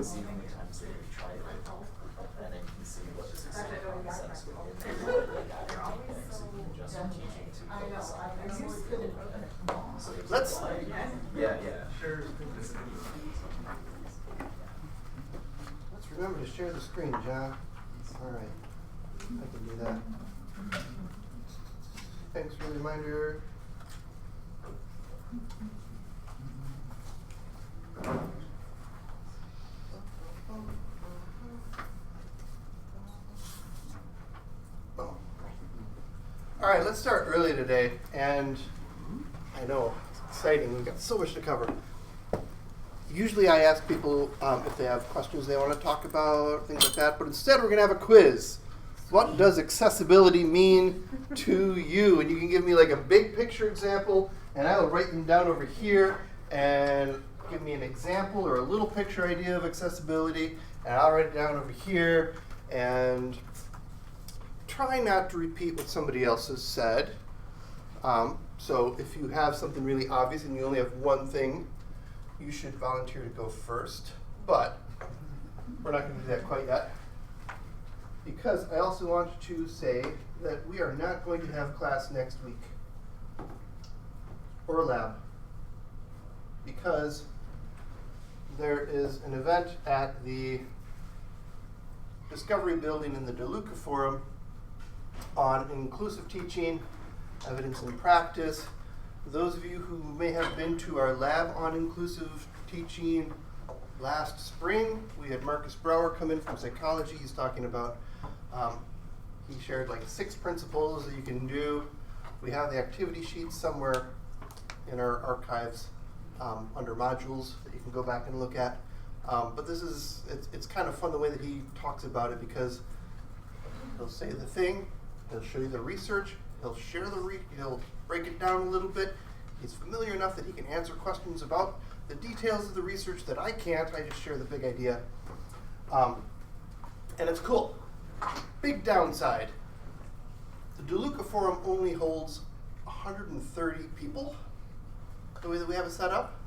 see how many times they tried it, and then you can see what is exactly nonsense within the things that you can just teaching to those. So Let's. Yeah, sure. Let's remember to share the screen, John. All right, I can do that. Thanks for the reminder. All right, let's start early today, and I know it's exciting. We've got so much to cover. Usually I ask people if they have questions they want to talk about, things like that, but instead we're going to have a quiz. What does accessibility mean to you? And you can give me like a big picture example, and I will write them down over here, and give me an example or a little picture idea of accessibility, and I'll write it down over here, and try not to repeat what somebody else has said. So if you have something really obvious and you only have one thing, you should volunteer to go first. But we're not going to do that quite yet, because I also want to say that we are not going to have class next week or lab, because there is an event at the Discovery Building in the DeLuca Forum on inclusive teaching, evidence and practice. Those of you who may have been to our lab on inclusive teaching last spring, we had Marcus Brower come in from psychology. He's talking about, he shared like 6 principles that you can do. We have the activity sheets somewhere in our archives under modules that you can go back and look at. But this is, it's kind of fun the way that he talks about it, because he'll say the thing, he'll show you the research, he'll share he'll break it down a little bit. He's familiar enough that he can answer questions about the details of the research that I can't. I just share the big idea. And it's cool. Big downside. The DeLuca Forum only holds 130 people, the way that we have it set up.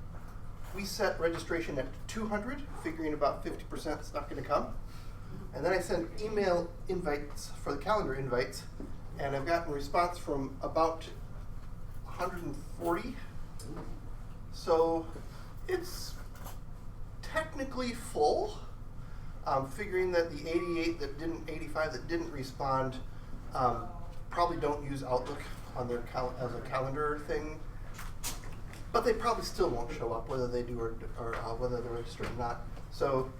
We set registration at 200, figuring about 50% is not going to come. And then I send email invites for the calendar invites, and I've gotten a response from about 140. So it's technically full. Figuring that the 85 that didn't respond probably don't use Outlook on their as a calendar thing. But they probably still won't show up, whether they do or whether they're registered or not. So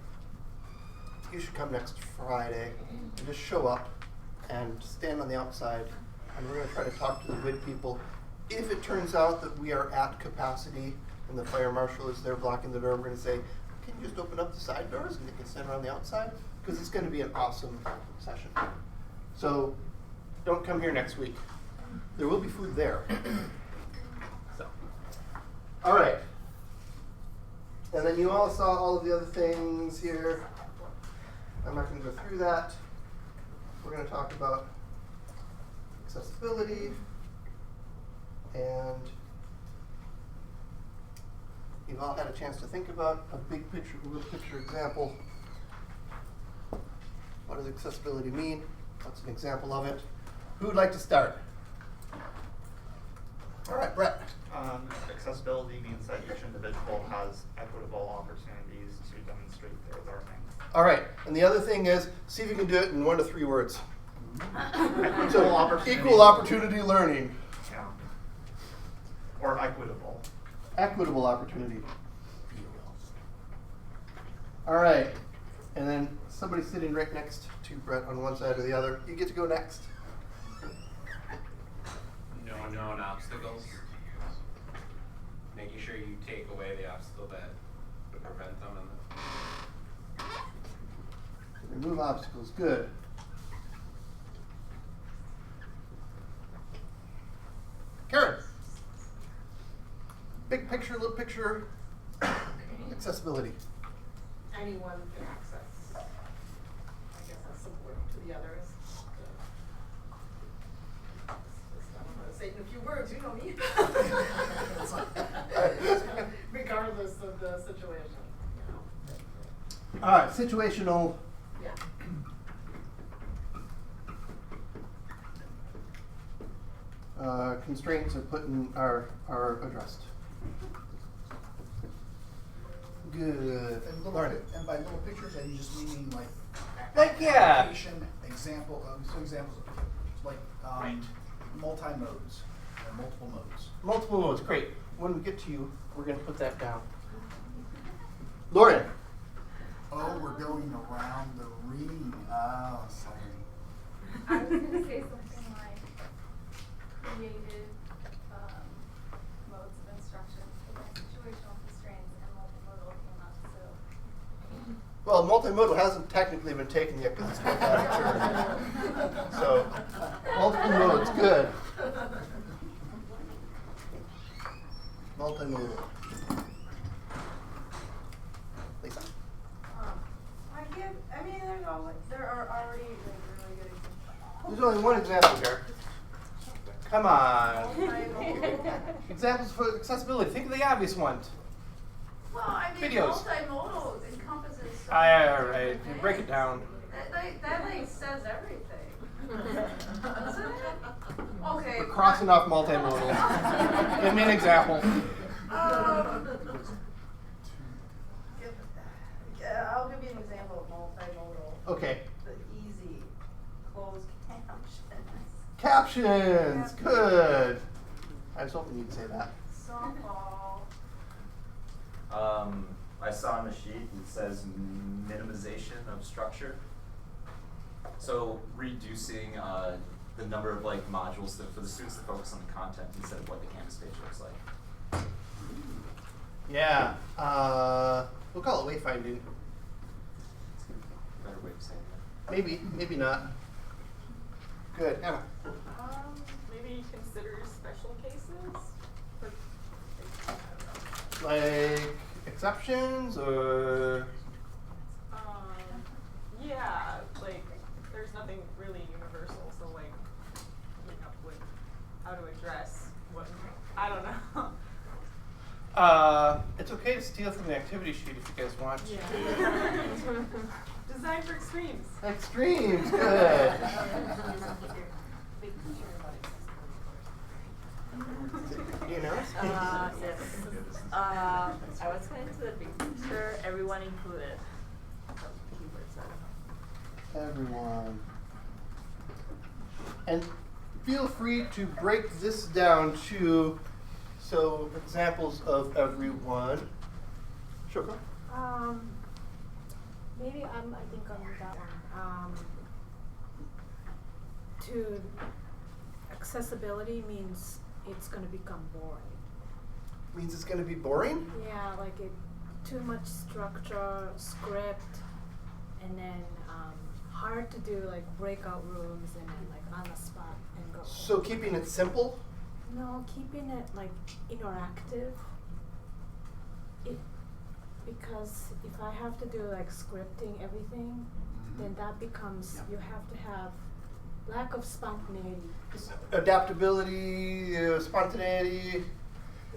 you should come next Friday and just show up and stand on the outside, and we're going to try to talk to the WID people. If it turns out that we are at capacity and the fire marshal is there blocking the door, we're going to say, can you just open up the side doors and they can stand around the outside? Because it's going to be an awesome session. So don't come here next week. There will be food there. So, all right. And then you all saw all of the other things here. I'm not going to go through that. We're going to talk about accessibility, and you've all had a chance to think about a big picture, a little picture example. What does accessibility mean? What's an example of it? Who would like to start? All right, Brett. Accessibility means that each individual has equitable opportunities to demonstrate their learning. All right, and the other thing is, see if you can do it in 1 to 3 words. Equitable opportunity. Equal opportunity learning. Yeah. Or equitable. Equitable opportunity. All right, and then somebody sitting right next to Brett on one side or the other. You get to go next. No known obstacles. Making sure you take away the obstacle that would prevent them. Remove obstacles, good. Karen. Big picture, little picture, accessibility. Anyone can access. I guess that's similar to the others. I don't want to say it in a few words, you know me. Regardless of the situation. All right, situational. Yeah. Constraints are addressed. Good. And Learn it. and by little pictures, are you just meaning like Like, yeah. application example? Some examples of like multi-modes or multiple modes. Multiple modes, great. When we get to you, we're going to put that down. Lauren. Oh, we're going around the ring. Oh, sorry. I was gonna say something like created modes of instruction, but then situational constraints and multimodal came up, so. Well, multimodal hasn't technically been taken yet because it's not that term. So, multiple modes, good. Multimodal. Lisa. There are already really good examples. There's only one example here. Come on. Multimodal. Examples for accessibility. Think of the obvious ones. Well, I mean, Videos. multimodal encompasses so All many right. different Break it things. down. That says everything. Doesn't it? Okay. We're crossing off multimodal. Give me an example. I'll give you an example of multimodal. Okay. The easy closed captions. Captions. Good. I was hoping you'd say that. Softball. I saw on the sheet it says minimization of structure. So reducing the number of like modules for the students to focus on the content instead of what the Canvas page looks like. Yeah. We'll call it wayfinding. Better way of saying that. Maybe. Maybe not. Good. Emma. Maybe consider special cases? Like exceptions or. Yeah, like, there's nothing really universal, so like, coming up with how to address what, I don't know. It's okay to steal from the activity sheet if you guys want. Yeah. Designed for extremes. Extremes, good. You know? Yes. I was going to the big picture, everyone included. Keywords, I don't know. Everyone. And feel free to break this down to examples of everyone. Sure. Go. Maybe I think on that one. To accessibility means it's going to become boring. Means it's going to be boring? Yeah, like too much structure, script, and then hard to do like breakout rooms and then like on the spot and go. So keeping it simple? No, keeping it like interactive. Because if I have to do like scripting everything, then that becomes, you have to have lack of spontaneity. Adaptability, spontaneity.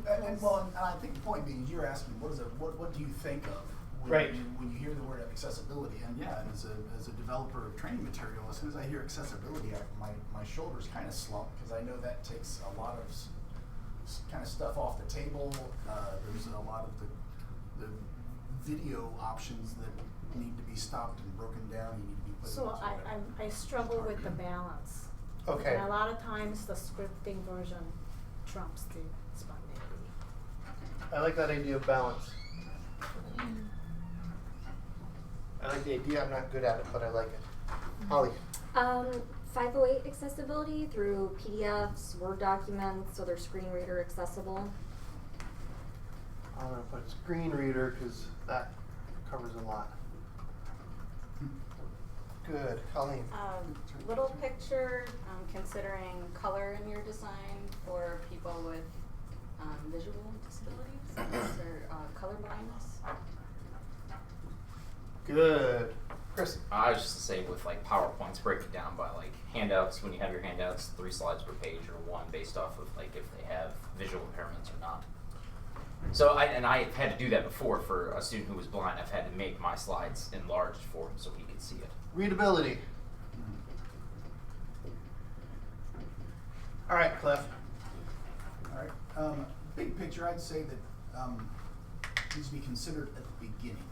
And I think the point being is you're asking what do you think of when you hear the word accessibility? And yeah, as a developer of training material, as soon as I hear accessibility, my shoulders kind of slump because I know that takes a lot of kind of stuff off the table. There's a lot of the video options that need to be stopped and broken down. You need to be put So into I struggle with the balance. Okay. And a lot of times the scripting version trumps the spontaneity. I like that idea of balance. I like the idea. I'm not good at it, but I like it. Holly. 508 accessibility through PDFs, Word documents, so they're screen reader accessible. I'm going to put screen reader because that covers a lot. Good. Colleen. Little picture, considering color in your design for people with visual disabilities or color blindness. Good. Chris. I was just to say with like PowerPoints, break it down by like handouts. When you have your handouts, 3 slides per page or 1 based off of like if they have visual impairments or not. So I've had to do that before for a student who was blind. I've had to make my slides enlarged for him so he could see it. Readability. All right, Cliff. All right. Big picture, I'd say that needs to be considered at the beginning.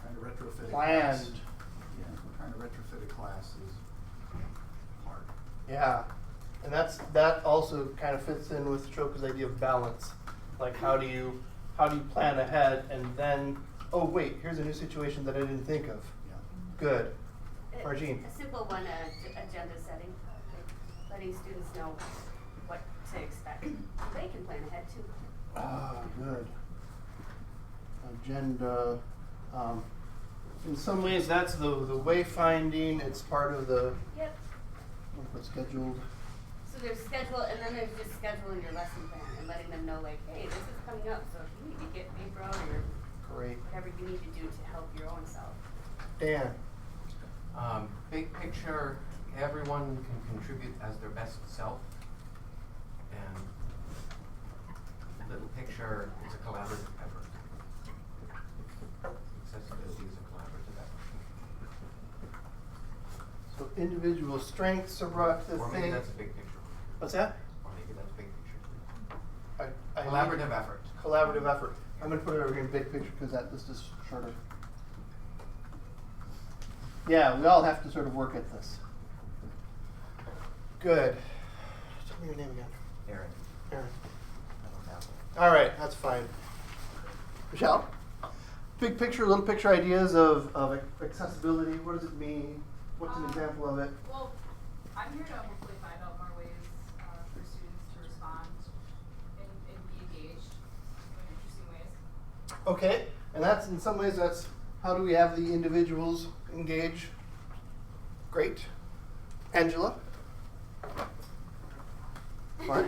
Trying to retrofit a class. Planned. Yeah, trying to retrofit a class is hard. Yeah, and that also kind of fits in with Troca's idea of balance. Like how do you plan ahead and then, oh wait, here's a new situation that I didn't think of. Yeah. Good. Margine. A simple one, agenda setting, like letting students know what to expect. They can plan ahead too. Ah, good. Agenda. In some ways, that's the wayfinding. It's part of the Yep. what's scheduled. So there's schedule, and then there's just scheduling your lesson plan and letting them know, like, hey, this is coming up, so if you need to get paper out or Great. whatever you need to do to help your own self. Dan. Big picture, everyone can contribute as their best self. And little picture, it's a collaborative effort. Accessibility is a collaborative effort. So individual strengths are brought to the Or thing. maybe that's a big picture. What's that? Or maybe that's a big picture. I Collaborative effort. Collaborative effort. I'm going to put it over here in big picture because that list is shorter. Yeah, we all have to sort of work at this. Good. Tell me your name again. Aaron. Aaron. I don't have it. All right, that's fine. Michelle? Big picture, little picture ideas of accessibility. What does it mean? What's an example of it? Well, I'm here to hopefully find out more ways for students to respond and be engaged in interesting ways. Okay, and that's in some ways that's how do we have the individuals engage? Great. Angela? What?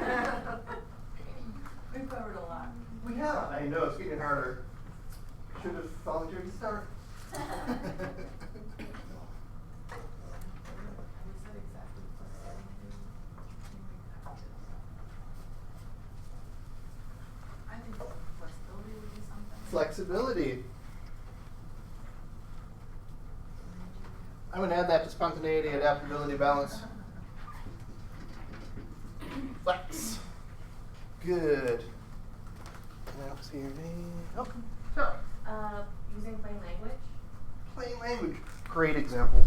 We've covered a lot. We have. I know, it's getting harder. Should have volunteered to start. I think flexibility would be something. Flexibility. I'm going to add that to spontaneity, adaptability, balance. Flex. Good. And I don't see your name. Oh, Sarah. Using plain language. Plain language. Great example.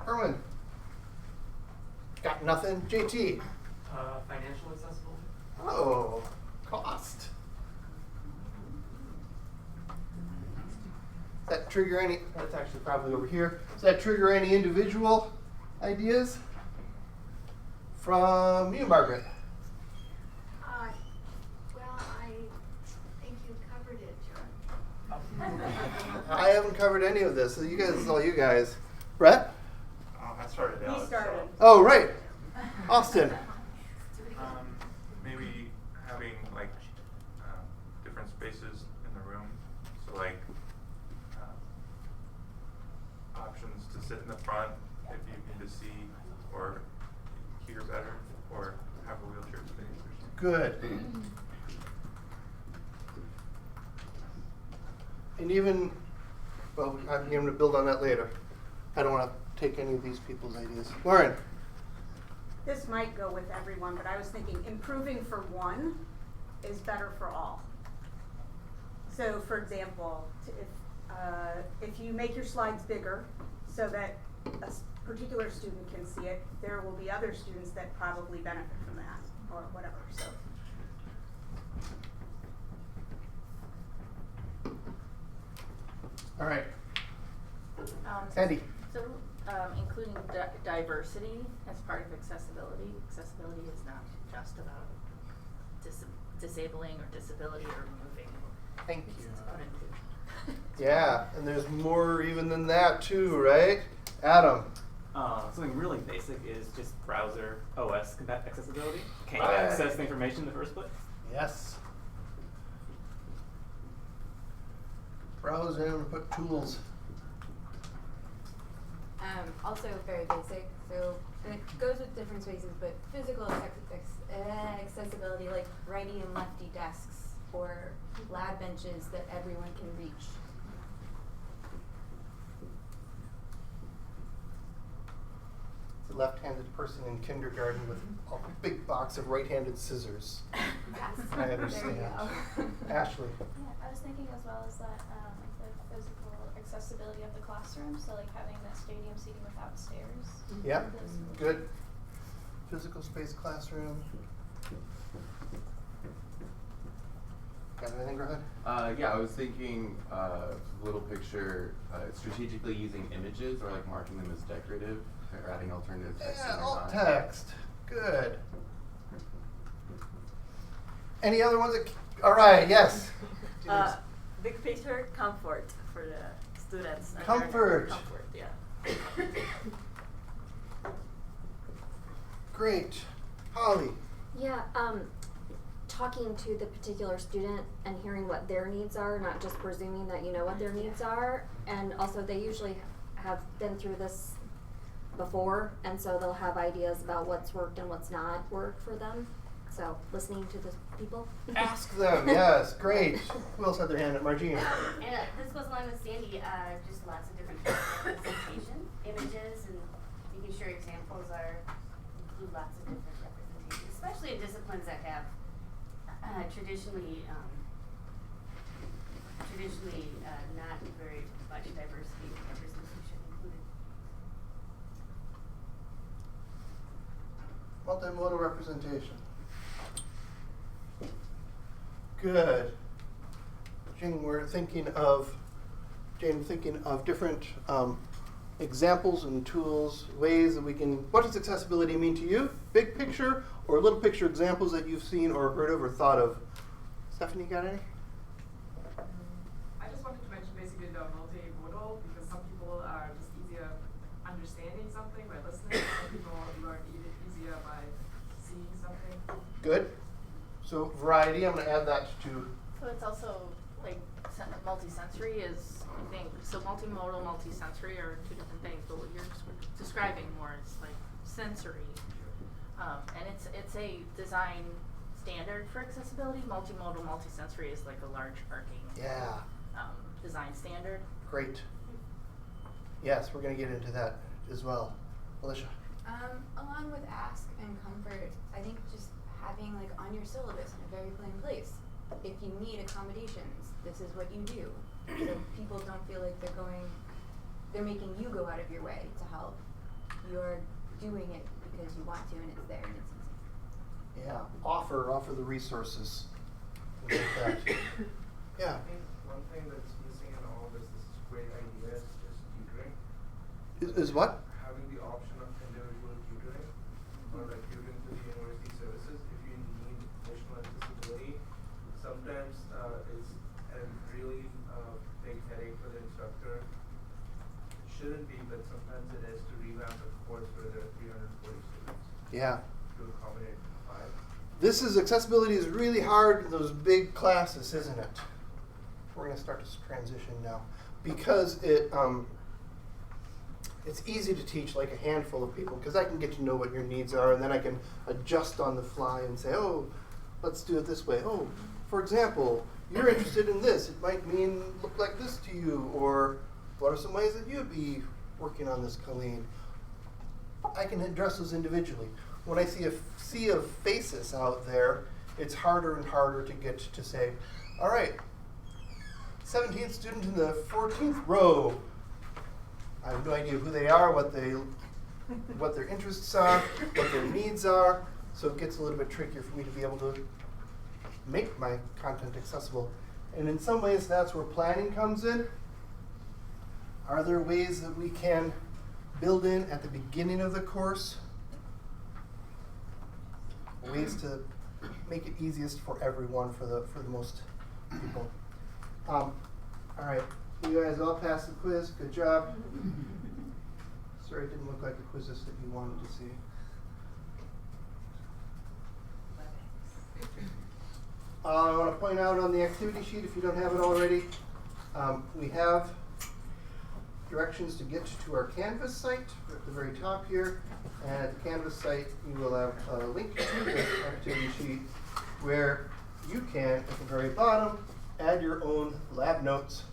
Erwin. Got nothing. JT. Financial accessibility. Oh, cost. Does that trigger any, that's actually probably over here. Does that trigger any individual ideas? From you, Margaret. Well, I think you covered it, John. I haven't covered any of this, so you guys, this is all you guys. Brett? I started out. He started. Oh, right. Austin. Maybe having like different spaces in the room, so like options to sit in the front if you need to see or hear better, or have a wheelchair space or something. Good. And even, well, I'm going to build on that later. I don't want to take any of these people's ideas. Lauren. This might go with everyone, but I was thinking improving for one is better for all. So for example, if you make your slides bigger so that a particular student can see it, there will be other students that probably benefit from that or whatever. So. All right. Andy. So, including diversity as part of accessibility. Accessibility is not just about disabling or disability or removing. Thank you. It's about inclusion. Yeah, and there's more even than that too, right? Adam. Something really basic is just browser OS accessibility. Can you Right. access the information in the first place? Yes. Browse in and put tools. Also very basic, so and it goes with different spaces, but physical accessibility, like righty and lefty desks or lab benches that everyone can reach. It's a left-handed person in kindergarten with a big box of right-handed scissors. Yes. I understand. There you go. Ashley. Yeah, I was thinking as well as that, like the physical accessibility of the classroom, so like having that stadium seating without stairs. Yeah, Those- good. Physical space classroom. Got anything, go ahead? Yeah, I was thinking, little picture, strategically using images or like marking them as decorative or adding alternative text in Yeah, their alt design. text. Good. Any other ones that, all right, yes. Big picture, comfort for the students. and Comfort. learners. Comfort, yeah. Great. Holly. Yeah, talking to the particular student and hearing what their needs are, not just presuming that you know what their needs are. And also they usually have been through this before, and so they'll have ideas about what's worked and what's not worked for them. So listening to the people. Ask them, yes, great. Who else had their hand up? Margina. And this goes along with Sandy, just lots of different kinds of representation, images, and making sure examples include lots of different representations, especially in disciplines that have traditionally not very much diversity and representation included. Multimodal representation. Good. Jane, we're thinking of different examples and tools, ways that we can, what does accessibility mean to you? Big picture or little picture examples that you've seen or heard of or thought of? Stephanie, got any? I just wanted to mention basically the multimodal, because some people are just easier understanding something by listening, some people learn easier by seeing something. Good. So variety, I'm going to add that to. So it's also like multisensory is, I think, so multimodal, multisensory are two different things, but what you're describing more is like sensory. And it's a design standard for accessibility. Multimodal, multisensory is like a large arcing design standard. Great. Yes, we're going to get into that as well. Alicia. Along with ask and comfort, I think just having like on your syllabus in a very plain place, if you need accommodations, this is what you do. So people don't feel like they're making you go out of your way to help. You're doing it because you want to, and it's there and it's easy. Yeah, offer the resources. Things like that. Yeah. I think one thing that's missing in all of this is a great idea is just tutoring. Is what? Having the option of individual tutoring or like tutoring through the university services if you need additional accessibility. Sometimes it's a really big headache for the instructor. Shouldn't be, but sometimes it is to revamp a course where there are 340 students. Yeah. To accommodate 5. This is accessibility is really hard in those big classes, isn't it? We're going to start to transition now because it's easy to teach like a handful of people because I can get to know what your needs are and then I can adjust on the fly and say, oh, let's do it this way. Oh, for example, you're interested in this. It might mean look like this to you, or what are some ways that you'd be working on this, Colleen? I can address those individually. When I see a sea of faces out there, it's harder and harder to get to say, all right, 17th student in the 14th row. I have no idea who they are, what their interests are, what their needs are, so it gets a little bit trickier for me to be able to make my content accessible. And in some ways, that's where planning comes in. Are there ways that we can build in at the beginning of the course ways to make it easiest for everyone, for the most people? All right, you guys all passed the quiz. Good job. Sorry, it didn't look like the quizzes that you wanted to see. I want to point out on the activity sheet, if you don't have it already, we have directions to get to our Canvas site at the very top here. And at the Canvas site, you will have a link to this activity sheet where you can, at the very bottom, add your own lab notes.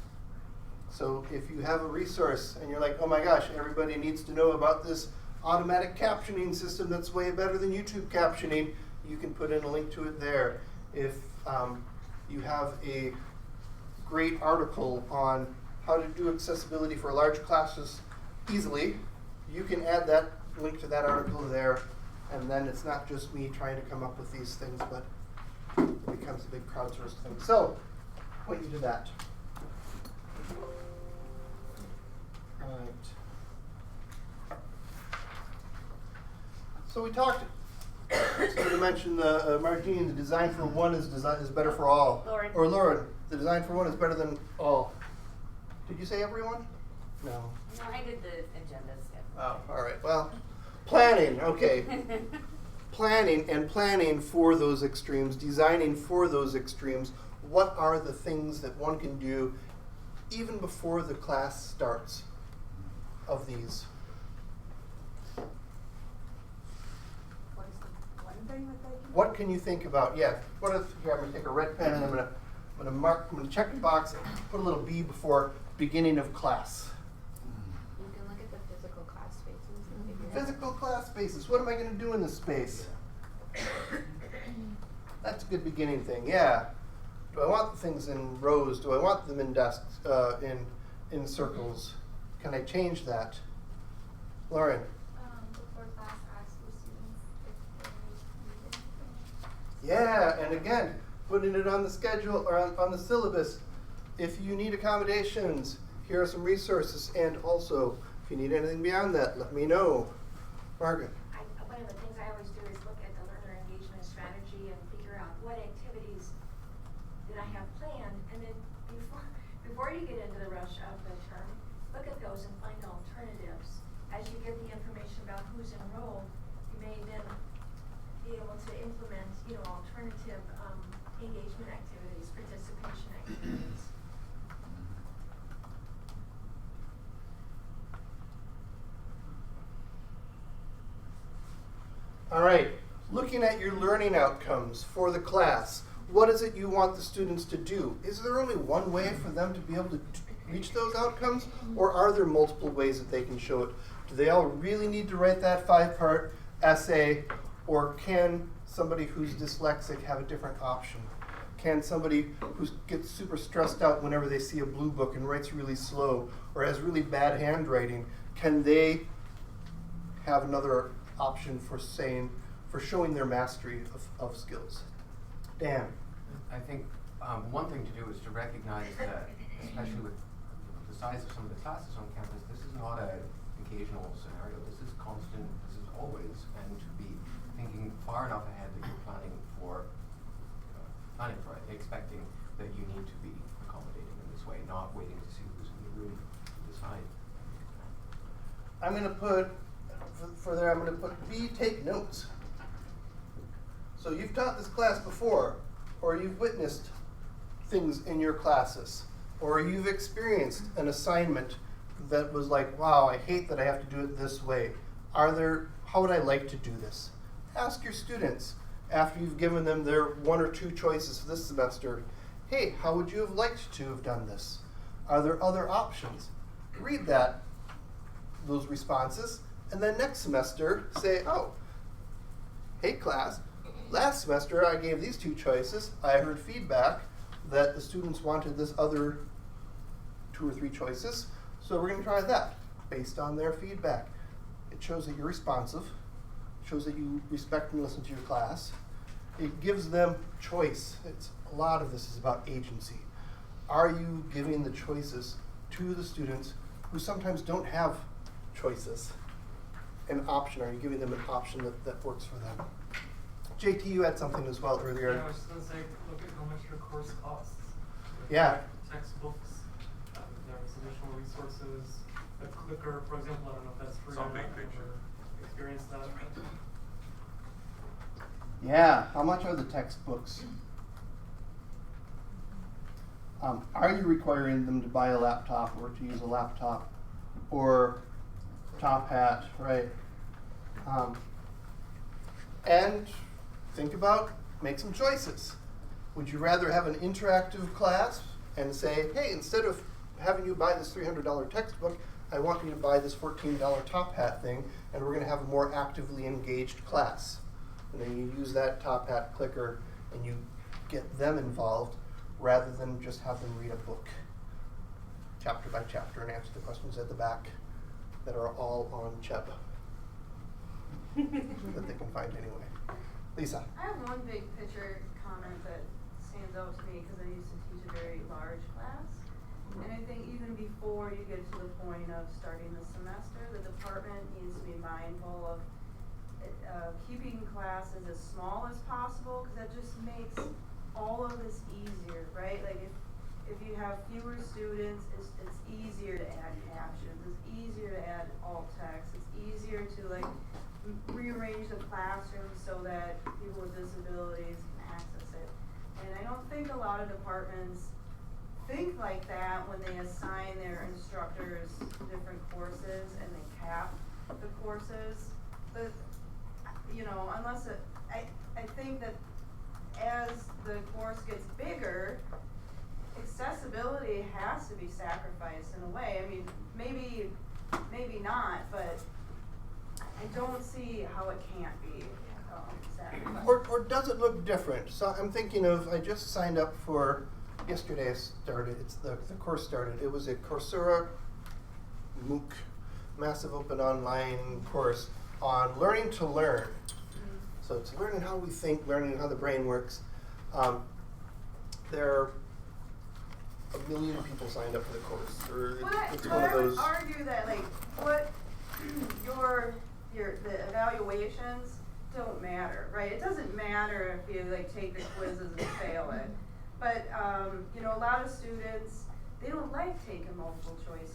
So if you have a resource and you're like, oh my gosh, everybody needs to know about this automatic captioning system that's way better than YouTube captioning, you can put in a link to it there. If you have a great article on how to do accessibility for large classes easily, you can add that link to that article there, and then it's not just me trying to come up with these things, but it becomes a big crowdsourced thing. So, point you to that. Right. So we talked. Somebody mentioned Martine, the design for one is better for all. Lauren. Or Lauren, the design for one is better than all. Did you say everyone? No. No, I did the agendas. Oh, all right. Well, planning. Okay. Planning for those extremes, designing for those extremes. What are the things that one can do even before the class starts of these? What is the one thing that they can? What can you think about? Yeah. What if here? I'm gonna take a red pen and I'm gonna check the box and put a little B before beginning of class. You can look at the physical class spaces and figure it out. Physical class spaces. What am I gonna do in this space? That's a good beginning thing. Yeah. Do I want the things in rows? Do I want them in desks? In circles? Can I change that? Lauren. Before class, ask your students if they need anything. Yeah, and again, putting it on the schedule or on the syllabus. If you need accommodations, here are some resources. And also, if you need anything beyond that, let me know. Margaret. One of the things I always do is look at the learner engagement strategy and figure out what activities that I have planned, and then before you get into the rush of the term, look at those and find alternatives. As you get the information about who's enrolled, you may then be able to implement, alternative engagement activities, participation activities. All right, looking at your learning outcomes for the class, what is it you want the students to do? Is there only one way for them to be able to reach those outcomes, or are there multiple ways that they can show it? Do they all really need to write that 5-part essay, or can somebody who's dyslexic have a different option? Can somebody who gets super stressed out whenever they see a blue book and writes really slow, or has really bad handwriting, can they have another option for showing their mastery of skills? Dan. I think one thing to do is to recognize that, especially with the size of some of the classes on campus, this is not an occasional scenario. This is constant. This is always, and to be thinking far enough ahead that you're planning for it, expecting that you need to be accommodating in this way, not waiting to see who's in the room to decide. I'm going to put, I'm going to put B, take notes. So you've taught this class before, or you've witnessed things in your classes, or you've experienced an assignment that was like, wow, I hate that I have to do it this way. How would I like to do this? Ask your students, after you've given them their 1 or 2 choices for this semester, hey, how would you have liked to have done this? Are there other options? Read those responses, and then next semester say, oh, hey class, last semester I gave these 2 choices. I heard feedback that the students wanted this other 2 or 3 choices, so we're going to try that based on their feedback. It shows that you're responsive, shows that you respect and listen to your class. It gives them choice. A lot of this is about agency. Are you giving the choices to the students who sometimes don't have choices? An option, are you giving them an option that works for them? JT, you had something as well earlier. Yeah, I was just going to say, look at how much your course costs. Yeah. Textbooks, there's additional resources, a clicker, for example, I don't know if that's free or not. I've never experienced that. Yeah, how much are the textbooks? Are you requiring them to buy a laptop or to use a laptop or top hat, right? And think about, make some choices. Would you rather have an interactive class and say, hey, instead of having you buy this $300 textbook, I want you to buy this $14 top hat thing, and we're going to have a more actively engaged class. And then you use that top hat clicker and you get them involved rather than just have them read a book chapter by chapter and answer the questions at the back that are all on Cheb that they can find anyway. Lisa. I have one big picture comment that stands out to me because I used to teach a very large class. And I think even before you get to the point of starting the semester, the department needs to be mindful of keeping classes as small as possible, because that just makes all of this easier, right? Like if you have fewer students, it's easier to add captions, it's easier to add alt text, it's easier to like rearrange the classroom so that people with disabilities can access it. And I don't think a lot of departments think like that when they assign their instructors different courses and they cap the courses. But, you know, unless I think that as the course gets bigger, accessibility has to be sacrificed in a way. I mean, maybe not, but I don't see how it can't be sacrificed. Or does it look different? So I'm thinking of, I just signed up for, yesterday I started, the course started. It was a Coursera MOOC, Massive Open Online course on learning to learn. So it's learning how we think, learning how the brain works. There are 1 million people signed up for the course. It's one of those. I would argue that like what the evaluations don't matter, right? It doesn't matter if you like take the quizzes and fail it. But you know, a lot of students, they don't like taking multiple choice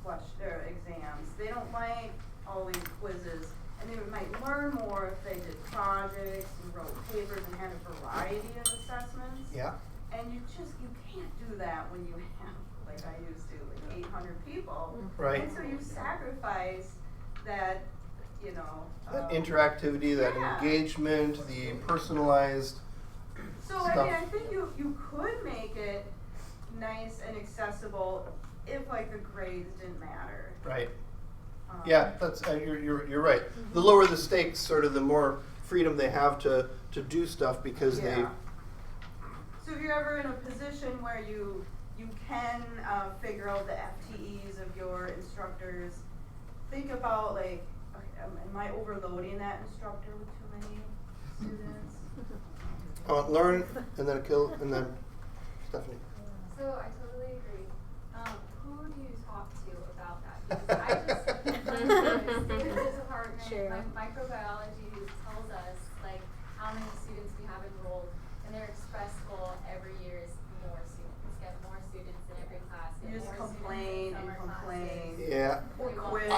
exams. They don't like all these quizzes, and they might learn more if they did projects and wrote papers and had a variety of assessments. Yeah. And you can't do that when you have, like I used to, like 800 people. Right. And so you sacrifice that, you know. That interactivity, that engagement, the personalized So stuff. I mean, I think you could make it nice and accessible if like the grades didn't matter. Right. Yeah, that's you're right. The lower the stakes, sort of, the more freedom they have to do stuff because they. So if you're ever in a position where you can figure out the FTEs of your instructors, think about like, okay, am I overloading that instructor with too many students? Learn and then kill and then Stephanie. So I totally agree. Who do you talk to about that? Because I just in the department, microbiology tells us like how many students we have enrolled, and their express goal every year is more students. Get more students in every class. You just complain and complain. Yeah. Or quit.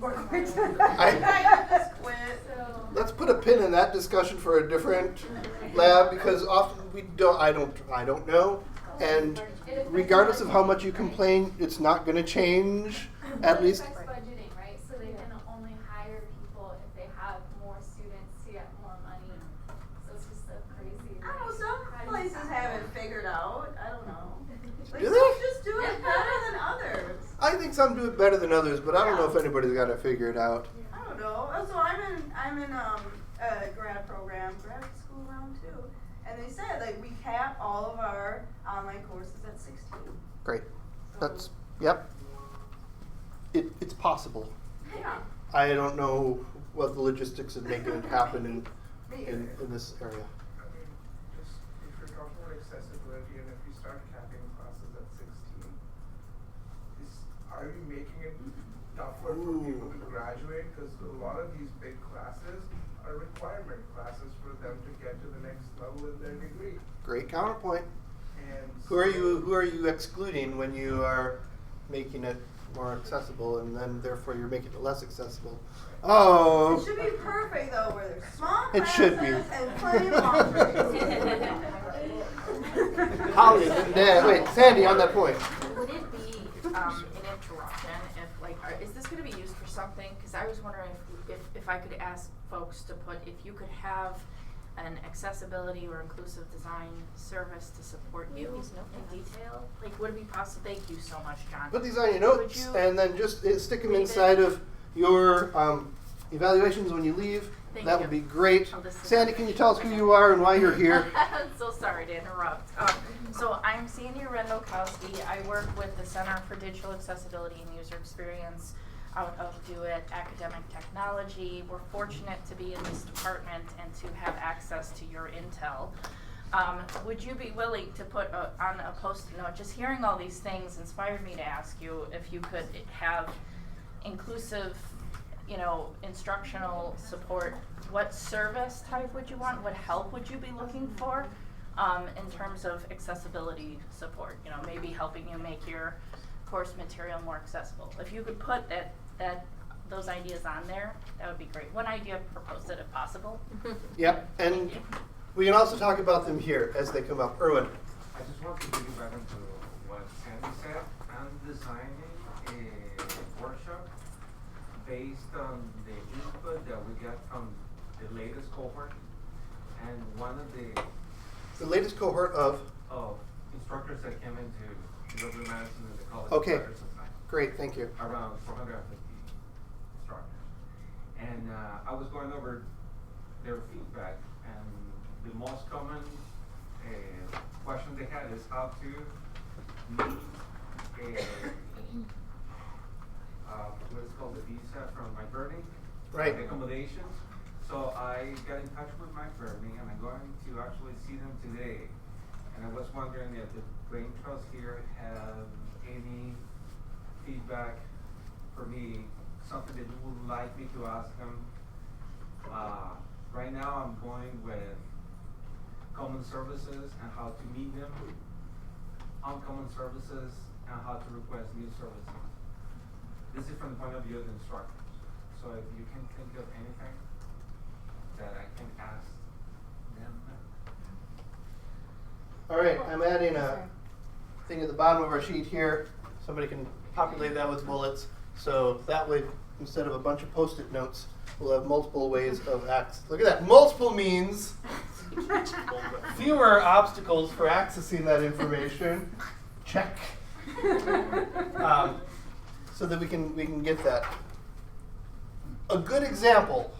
Or quit. Just quit. So Let's put a pin in that discussion for a different lab, because often I don't know, and regardless of how much you complain, it's not going to change. At least. It affects budgeting, right? So they can only hire people if they have more students to get more money. So it's just so crazy. I don't know, some places have it figured out. I don't know. Like Do some they? just do it better than others. I think some do it better than others, but I don't know if anybody's got it figured out. I don't know. So I'm in a grad school round 2, and they said like we cap all of our online courses at 16. Great. That's yep. It's possible. Yeah. I don't know what the logistics of making it happen in this area. I mean, just if you're talking about accessibility and if you start capping classes at 16, are you making it tougher for people to graduate? Because a lot of these big classes are requirement classes for them to get to the next level in their degree. Great counterpoint. And Who are you excluding when you are making it more accessible, and then therefore you're making it less accessible? Oh. It should be perfect though, where there's small It classes should be. and plenty of laundry. Holly, wait, Sandy, on that point. Would it be an interruption if, like, is gonna be used for something? Because I was wondering if I could ask folks to put, if you could have an accessibility or inclusive design service to support you in detail, like would it be possible? Thank you so much, John. Put these on your Would notes you and then just stick them read inside it? of your evaluations when you leave. Thank That you. would be great. I'll listen. Sandy, can you tell us who you are and why you're here? I'm so sorry to interrupt. So I'm Sandy Rendokowski. I work with the Center for Digital Accessibility and User Experience out of DoIT Academic Technology. We're fortunate to be in this department and to have access to your intel. Would you be willing to put on a post-it note, just hearing all these things inspired me to ask you if you could have inclusive, instructional support. What service type would you want? What help would you be looking for in terms of accessibility support? Maybe helping you make your course material more accessible. If you could put those ideas on there, that would be great. One idea per post-it if possible. Yep, and we can also talk about them here as they come up. Erwin. I just want to piggyback into what Sandy said. I'm designing a workshop based on the input that we got from the latest cohort, and one of the latest cohort of instructors that came into W. Madison and the College Okay. of Arts and Science. Great, thank you. Around 450 instructors. And I was going over their feedback, and the most common question they had is how to meet what's called the visa from McBurney. Right. Accommodations. So I got in touch with McBurney, and I'm going to actually see them today. And I was wondering if the Brain Trust here have any feedback for me, something that you would like me to ask them. Right now I'm going with common services and how to meet them, uncommon services and how to request new services. This is from the point of view of the instructors. So if you can think of anything that I can ask them. All right, I'm adding a thing at the bottom of our sheet here. Somebody can populate that with bullets. So that way, instead of a bunch of Post-it notes, we'll have multiple ways of access. Look at that. Multiple means fewer obstacles for accessing that information. Check. So that we can get that. A good example,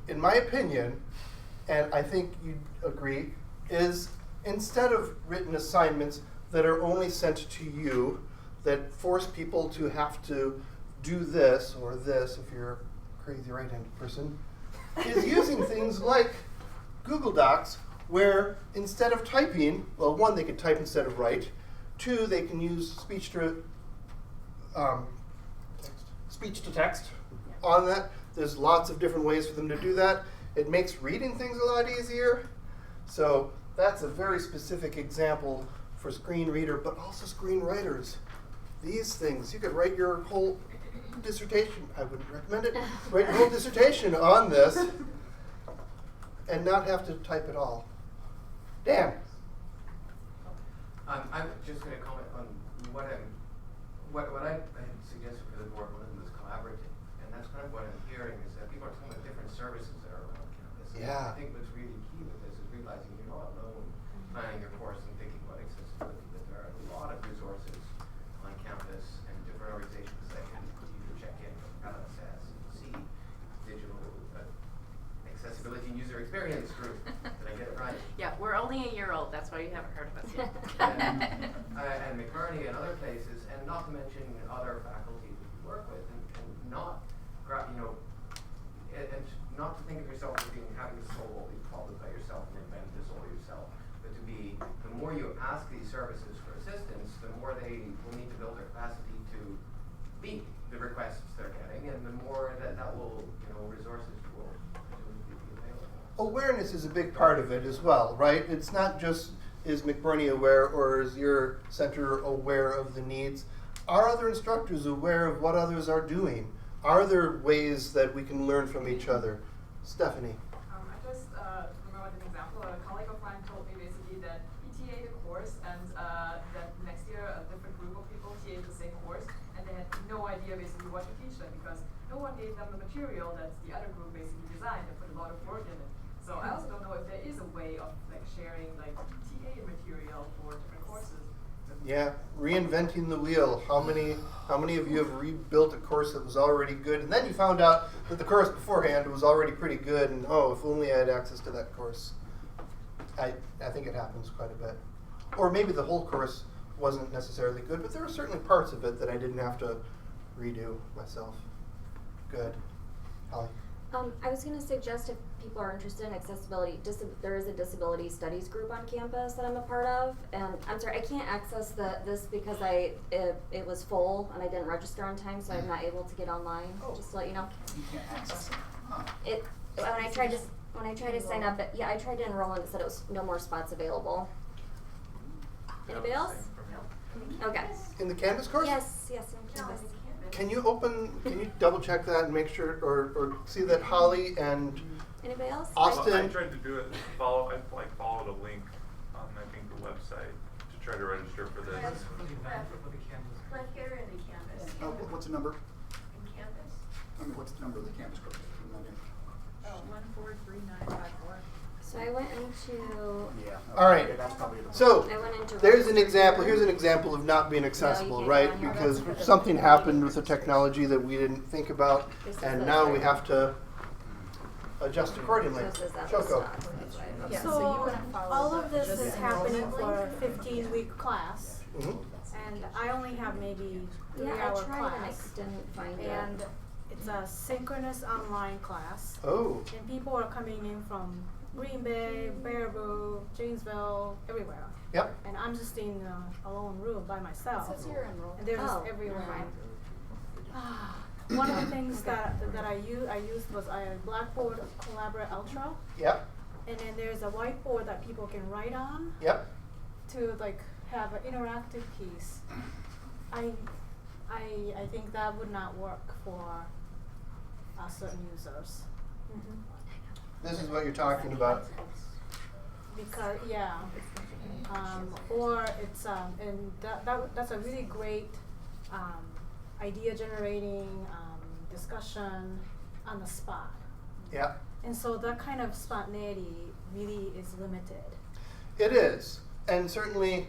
in my opinion, and I think you'd agree, is instead of written assignments that are only sent to you, that force people to have to do this or this, if you're a crazy right-handed person, is using things like Google Docs, where instead of typing, well, one, they could type instead of write. Two, they can use speech to text on that. There's lots of different ways for them to do that. It makes reading things a lot easier. So that's a very specific example for screen reader, but also screenwriters. These things, you could write your whole dissertation, I wouldn't recommend it, write your whole dissertation on this and not have to type it all. Dan. I'm just going to comment on what I had suggested for the board. One of them was collaborative, and that's kind of what I'm hearing is that people are talking about different services that are around campus. And Yeah. I think what's really key with this is realizing you're not alone planning your course and thinking about accessibility. That there are a lot of resources on campus and different organizations that can you can check in with LSS, see digital accessibility and user experience group. Did I get it right? Yeah, we're only a year old. That's why you haven't heard of us yet. And McBurney and other places, and not to mention other faculty that you work with, and not, and not to think of yourself as being having to solve all these problems by yourself and invent this all yourself, but to be, the more you ask these services for assistance, the more they will need to build their capacity to meet the requests they're getting, and the more that will, resources will be available. Awareness is a big part of it as well, right? It's not just is McBurney aware or is your center aware of the needs? Are other instructors aware of what others are doing? Are there ways that we can learn from each other? Stephanie. I just remembered an example. A colleague of mine told me basically that he TA'd a course and that next year a different group of people TA'd the same course and they had no idea basically what to teach them because no one gave them the material that the other group basically designed and put a lot of work in it. So I also don't know if there is a way of like sharing like TA material for different courses. Yeah, reinventing the wheel. How many of you have rebuilt a course that was already good, and then you found out that the course beforehand was already pretty good, and oh, if only I had access to that course. I think it happens quite a bit. Or maybe the whole course wasn't necessarily good, but there were certainly parts of it that I didn't have to redo myself. Good. Holly? I was going to suggest if people are interested in accessibility, there is a disability studies group on campus that I'm a part of, and I'm sorry, I can't access this because it was full and I didn't register on time, so I'm not able to get online. Just to let you know. You can't access it. When I tried to sign up, I tried to enroll and it said it was no more spots available. Anybody else? Okay. In the Canvas course? Yes, in Canvas. Can you double check that and make sure, or see that Holly and anybody else? Austin? I tried to do it. I followed a link on I think the website to try to register for this. Left here in the Canvas. What's the number? In Canvas. I mean, what's the number of the Canvas group? 143954. So I went into. Yeah. All right. That's probably the So I went into there's an example. Here's an example of not being accessible, right? Because something happened with the technology that we didn't think about, and now we have to adjust accordingly. Choco. Yeah, so all of this is happening for a 15-week class, and I only have maybe 3-hour class, didn't find and it's a synchronous online class. Oh. And people are coming in from Green Bay, Baraboo, Janesville, everywhere. Yep. And I'm just in a lone room by myself. It says you're enrolled. And they're just everywhere. One of the things that I used was Blackboard Ultra. Yep. And then there's a whiteboard that people can write on. Yep. To like have an interactive piece. I think that would not work for certain users. This is what you're talking about. Because or it's and that's a really great idea generating discussion on the spot. Yeah. And so that kind of spontaneity really is limited. It is, and certainly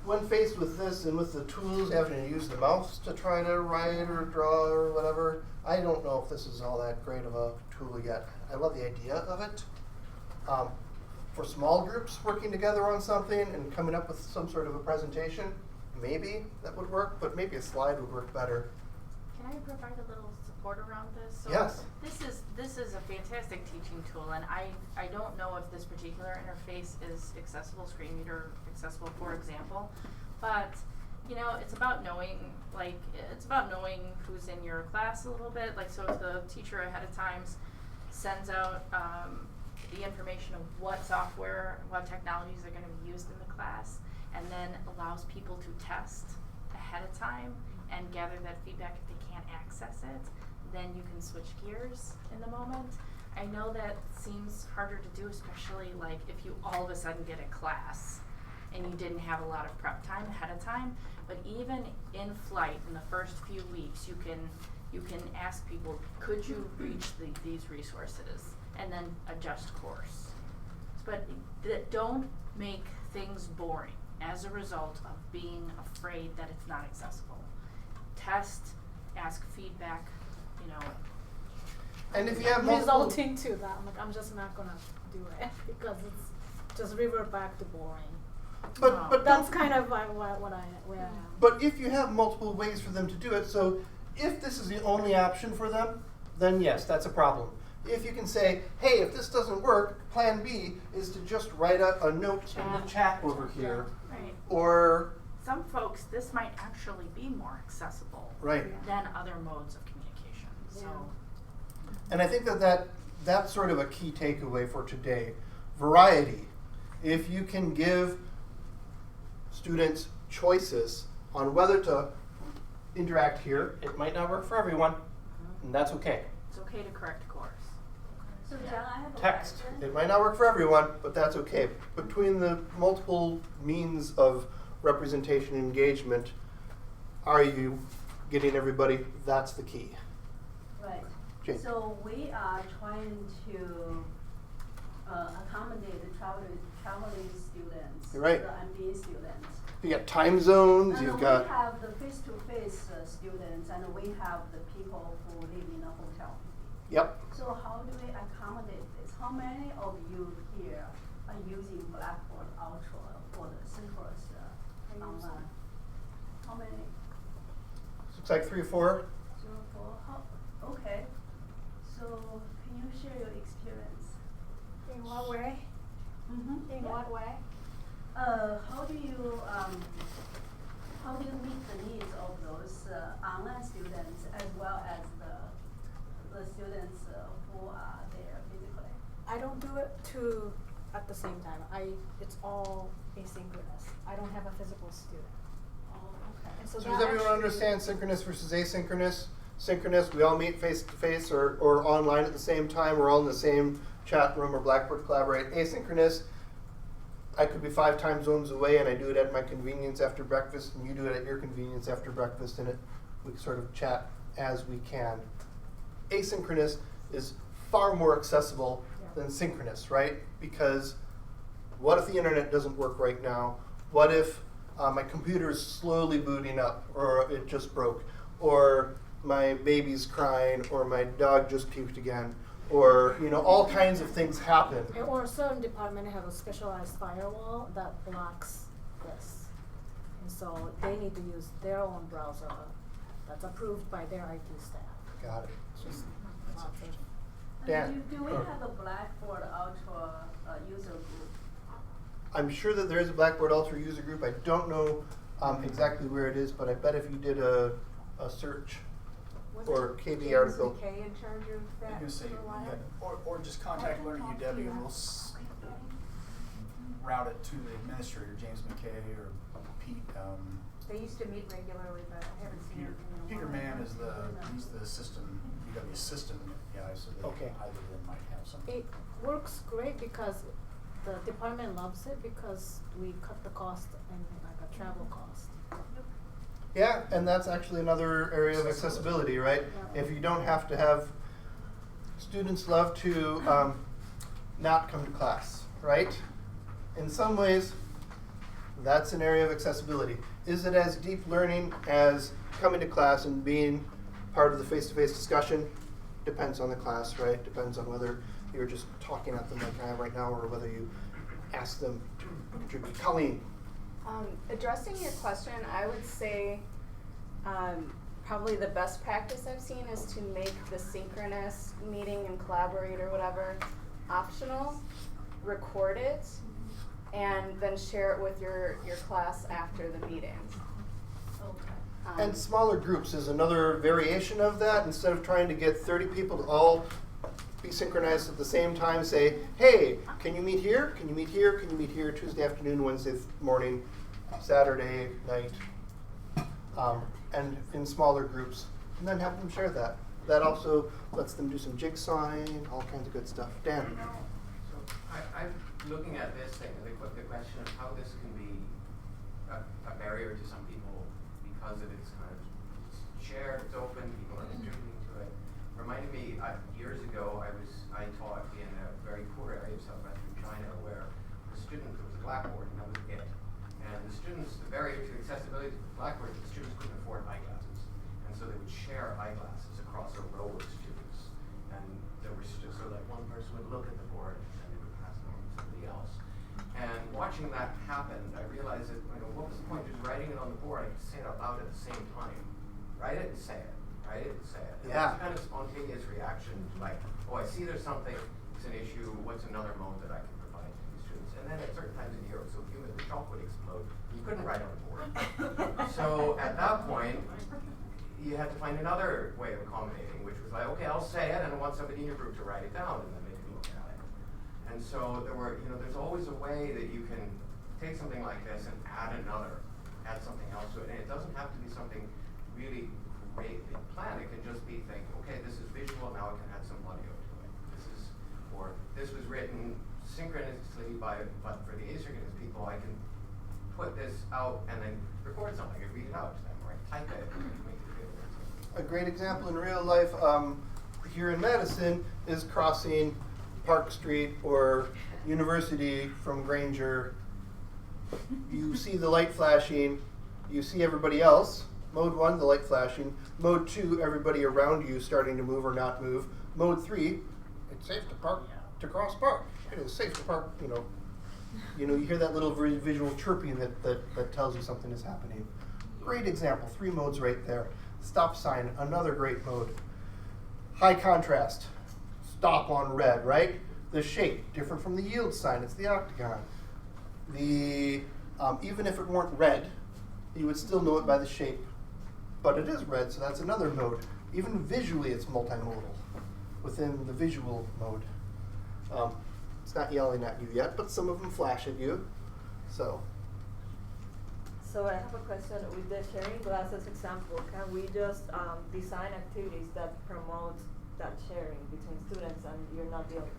when faced with this and with the tools, having to use the mouse to try to write or draw or whatever, I don't know if this is all that great of a tool yet. I love the idea of it. For small groups working together on something and coming up with some sort of a presentation, maybe that would work, but maybe a slide would work better. Can I provide a little support around this? So Yes. This is a fantastic teaching tool, and I don't know if this particular interface is accessible, screen reader accessible, for example, but it's about knowing who's in your class a little bit. Like, so if the teacher ahead of time sends out the information of what software, what technologies are going to be used in the class, and then allows people to test ahead of time and gather that feedback if they can't access it, then you can switch gears in the moment. I know that seems harder to do, especially like if you all of a sudden get a class and you didn't have a lot of prep time ahead of time, but even in flight in the first few weeks, you can ask people, could you reach these resources, and then adjust course. But don't make things boring as a result of being afraid that it's not accessible. Test, ask feedback, And if you have multiple resulting to that, I'm just not gonna do it because it's just revert back to boring. But that's kind of where I am. But if you have multiple ways for them to do it, so if this is the only option for them, then yes, that's a problem. If you can say, hey, if this doesn't work, plan B is to just write a note in the chat over here. Right. Or some folks, this might actually be more accessible than other modes of communication. So. And I think that's sort of a key takeaway for today. Variety. If you can give students choices on whether to interact here, it might not work for everyone, and that's okay. It's okay to correct course. So John, I have a Text. question. It might not work for everyone, but that's okay. Between the multiple means of representation and engagement, are you getting everybody? That's the key. Right. Jane. So we are trying to accommodate the traveling students, You're right. the MBA students. You got time zones, And you've we got. have the face-to-face students, and we have the people who live in a hotel. Yep. So how do we accommodate this? How many of you here are using Blackboard Ultra for the synchronous online? How many? Looks like 3 or 4. 0, 4. Okay. So can you share your experience? In what way? Mm-hmm. In what way? How do you meet the needs of those online students as well as the students who are there physically? I don't do it at the same time. It's all asynchronous. I don't have a physical student. Oh, okay. And so So that does everyone actually- understand synchronous versus asynchronous? Synchronous, we all meet face to face or online at the same time. We're all in the same chat room or Blackboard Collaborate. Asynchronous, I could be 5 time zones away and I do it at my convenience after breakfast and you do it at your convenience after breakfast and we sort of chat as we can. Asynchronous is far more accessible than synchronous, right? Because what if the internet doesn't work right now? What if my computer is slowly booting up or it just broke? Or my baby's crying or my dog just puked again? Or, all kinds of things happen. Or certain departments have a specialized firewall that blocks this. And so they need to use their own browser that's approved by their IT staff. Got it. Just lots of- Dan. Do we have a Blackboard Ultra user group? I'm sure that there is a Blackboard Ultra user group. I don't know exactly where it is, but I bet if you did a search or KB article. James McKay in charge of that? I'm gonna say, for a while? or just contact Learning UW and we'll route it to the administrator, James McKay or Pete. They used to meet regularly, but I haven't seen Peter, him in a Peter while. Mann is he's the UW system guy, so they, Okay. either of them might have something. It works great because the department loves it because we cut the cost and like a travel cost. Yeah, and that's actually another area of accessibility, right? Yeah. If you don't have to have, students love to not come to class, right? In some ways, that's an area of accessibility. Is it as deep learning as coming to class and being part of the face-to-face discussion? Depends on the class, right? Depends on whether you're just talking at them like I am right now or whether you ask them to contribute. Colleen. Addressing your question, I would say probably the best practice I've seen is to make the synchronous meeting and collaborate or whatever optional, record it, and then share it with your class after the meeting. Okay. And smaller groups is another variation of that. Instead of trying to get 30 people to all be synchronized at the same time, say, hey, can you meet here? Can you meet here? Can you meet here? Tuesday afternoon, Wednesday morning, Saturday night, and in smaller groups, and then have them share that. That also lets them do some jigsawing, all kinds of good stuff. Dan. So I'm looking at this thing, the question of how this can be a barrier to some people because of its kind of shared, it's open, people are contributing to it. Reminded me, years ago, I taught in a very poor area of southwestern China where the student, there was a blackboard and that was it. And the students, the barrier to accessibility to the blackboard, the students couldn't afford eyeglasses. And so they would share eyeglasses across a row of students. And there was just so like one person would look at the board and they would pass it on to somebody else. And watching that happen, I realized that, what was the point of just writing it on the board? I could say it out loud at the same time. Write it and say it. Write it and say it. And Yeah. that's kind of spontaneous reaction, like, oh, I see there's something, it's an issue, what's another mode that I can provide to these students? And then at certain times in the year, it was so humid, the chalk would explode. You couldn't write on the board. So at that point, you had to find another way of accommodating, which was like, okay, I'll say it, and I want somebody in your group to write it down, and then they can look at it. And so there were, there's always a way that you can take something like this and add something else to it. And it doesn't have to be something really greatly planned. It can just be think, okay, this is visual, now I can add some audio to it. This was written synchronously but for the asynchronous people, I can put this out and then record something and read it out to them, or type it and make it available. A great example in real life, here in Madison is crossing Park Street or University from Granger. You see the light flashing, you see everybody else. Mode 1, the light flashing. Mode 2, everybody around you starting to move or not move. Mode 3, it's safe to park, to cross park. It is safe to park, you hear that little visual chirping that tells you something is happening. Great example, 3 modes right there. Stop sign, another great mode. High contrast, stop on red, right? The shape, different from the yield sign, it's the octagon. Even if it weren't red, you would still know it by the shape. But it is red, so that's another mode. Even visually, it's multimodal within the visual mode. It's not yelling at you yet, but some of them flash at you. So I have a question with the sharing glasses example. Can we just design activities that promote that sharing between students,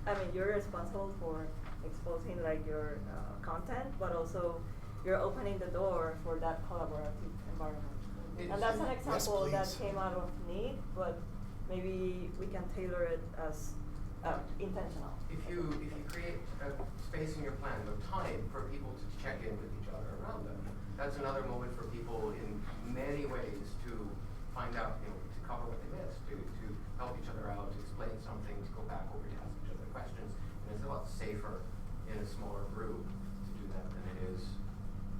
and you're responsible for exposing your content, but also you're opening the door for that collaborative environment. And that's an example that came out of need, but maybe we can tailor it as intentional. If you create a space in your plan with time for people to check in with each other around them, that's another moment for people in many ways to find out, to cover what they missed, to help each other out, to explain something, to go back over to ask each other questions. And it's a lot safer in a smaller group to do that than it is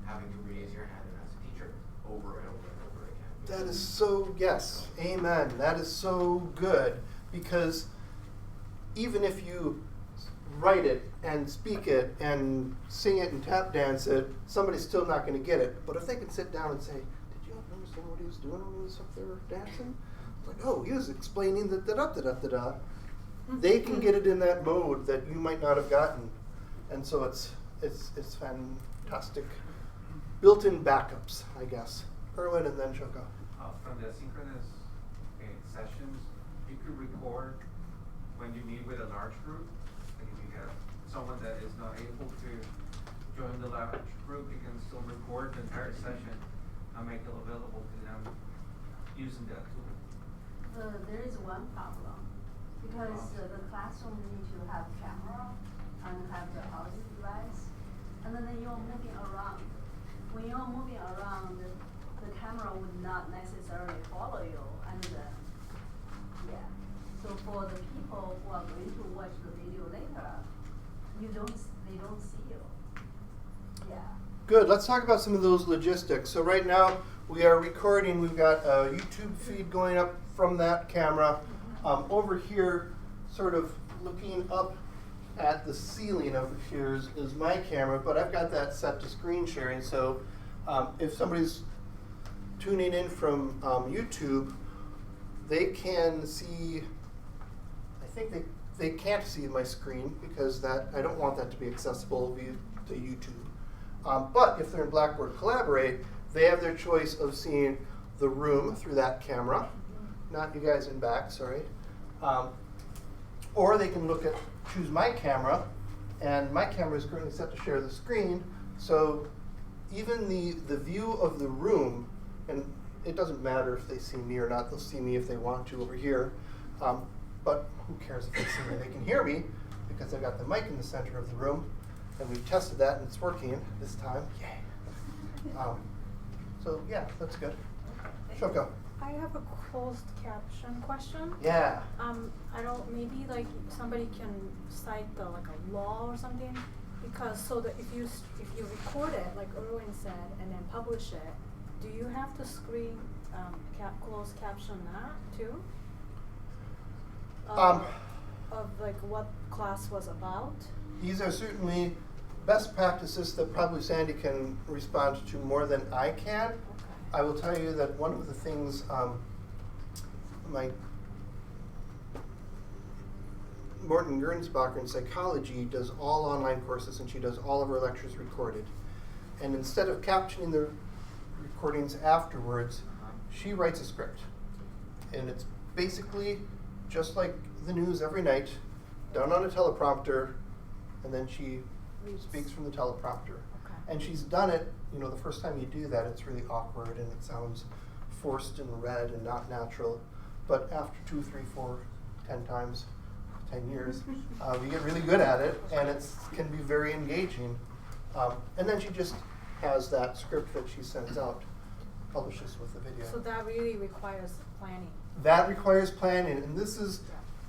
having to raise your hand and ask a teacher over and over and over again. that is so, yes, amen. That is so good, because even if you write it and speak it and sing it and tap dance it, somebody's still not going to get it. But if they can sit down and say, did you understand what he was doing when he was up there dancing? Like, oh, he was explaining the da-da-da-da-da-da. They can get it in that mode that you might not have gotten. And so it's fantastic. Built-in backups, I guess. Erwin and then Shoko. From the synchronous sessions, you could record when you meet with a large group. Like if you have someone that is not able to join the large group, you can still record the entire session and make it available to them using that tool. There is one problem, because the classroom need to have camera and have the audio device, and then you're moving around. When you're moving around, the camera would not necessarily follow you, and so for the people who are going to watch the video later, they don't see you. Yeah. Good, let's talk about some of those logistics. So right now we are recording, we've got a YouTube feed going up from that camera. Over here, sort of looking up at the ceiling over here is my camera, but I've got that set to screen sharing, so if somebody's tuning in from YouTube, they can see, I think they can't see my screen because I don't want that to be accessible via to YouTube. But if they're in Blackboard Collaborate, they have their choice of seeing the room through that camera, not you guys in back, sorry. Or they can choose my camera, and my camera is currently set to share the screen, so even the view of the room, and it doesn't matter if they see me or not, they'll see me if they want to over here, but who cares if they see me, they can hear me, because I've got the mic in the center of the room, and we tested that and it's working this time, yay. So yeah, that's good. Shoko. I have a closed caption question. Yeah. Maybe like somebody can cite like a law or something, because so that if you record it like Erwin said and then publish it, do you have to screen closed caption that too? Of like what class was about? These are certainly best practices that probably Sandy can respond to more than I can. Okay. I will tell you that one of the things Morton Gernsbacher in psychology does all online courses, and she does all of her lectures recorded. And instead of captioning the recordings afterwards, she writes a script. And it's basically just like the news every night, done on a teleprompter, and then she speaks from the teleprompter. Okay. And she's done it, the first time you do that, it's really awkward and it sounds forced and red and not natural. But after 2, 3, 4, 10 times, 10 years. You get really good at it, and it can be very engaging. And then she just has that script that she sends out, publishes with the video. So that really requires planning. That requires planning, and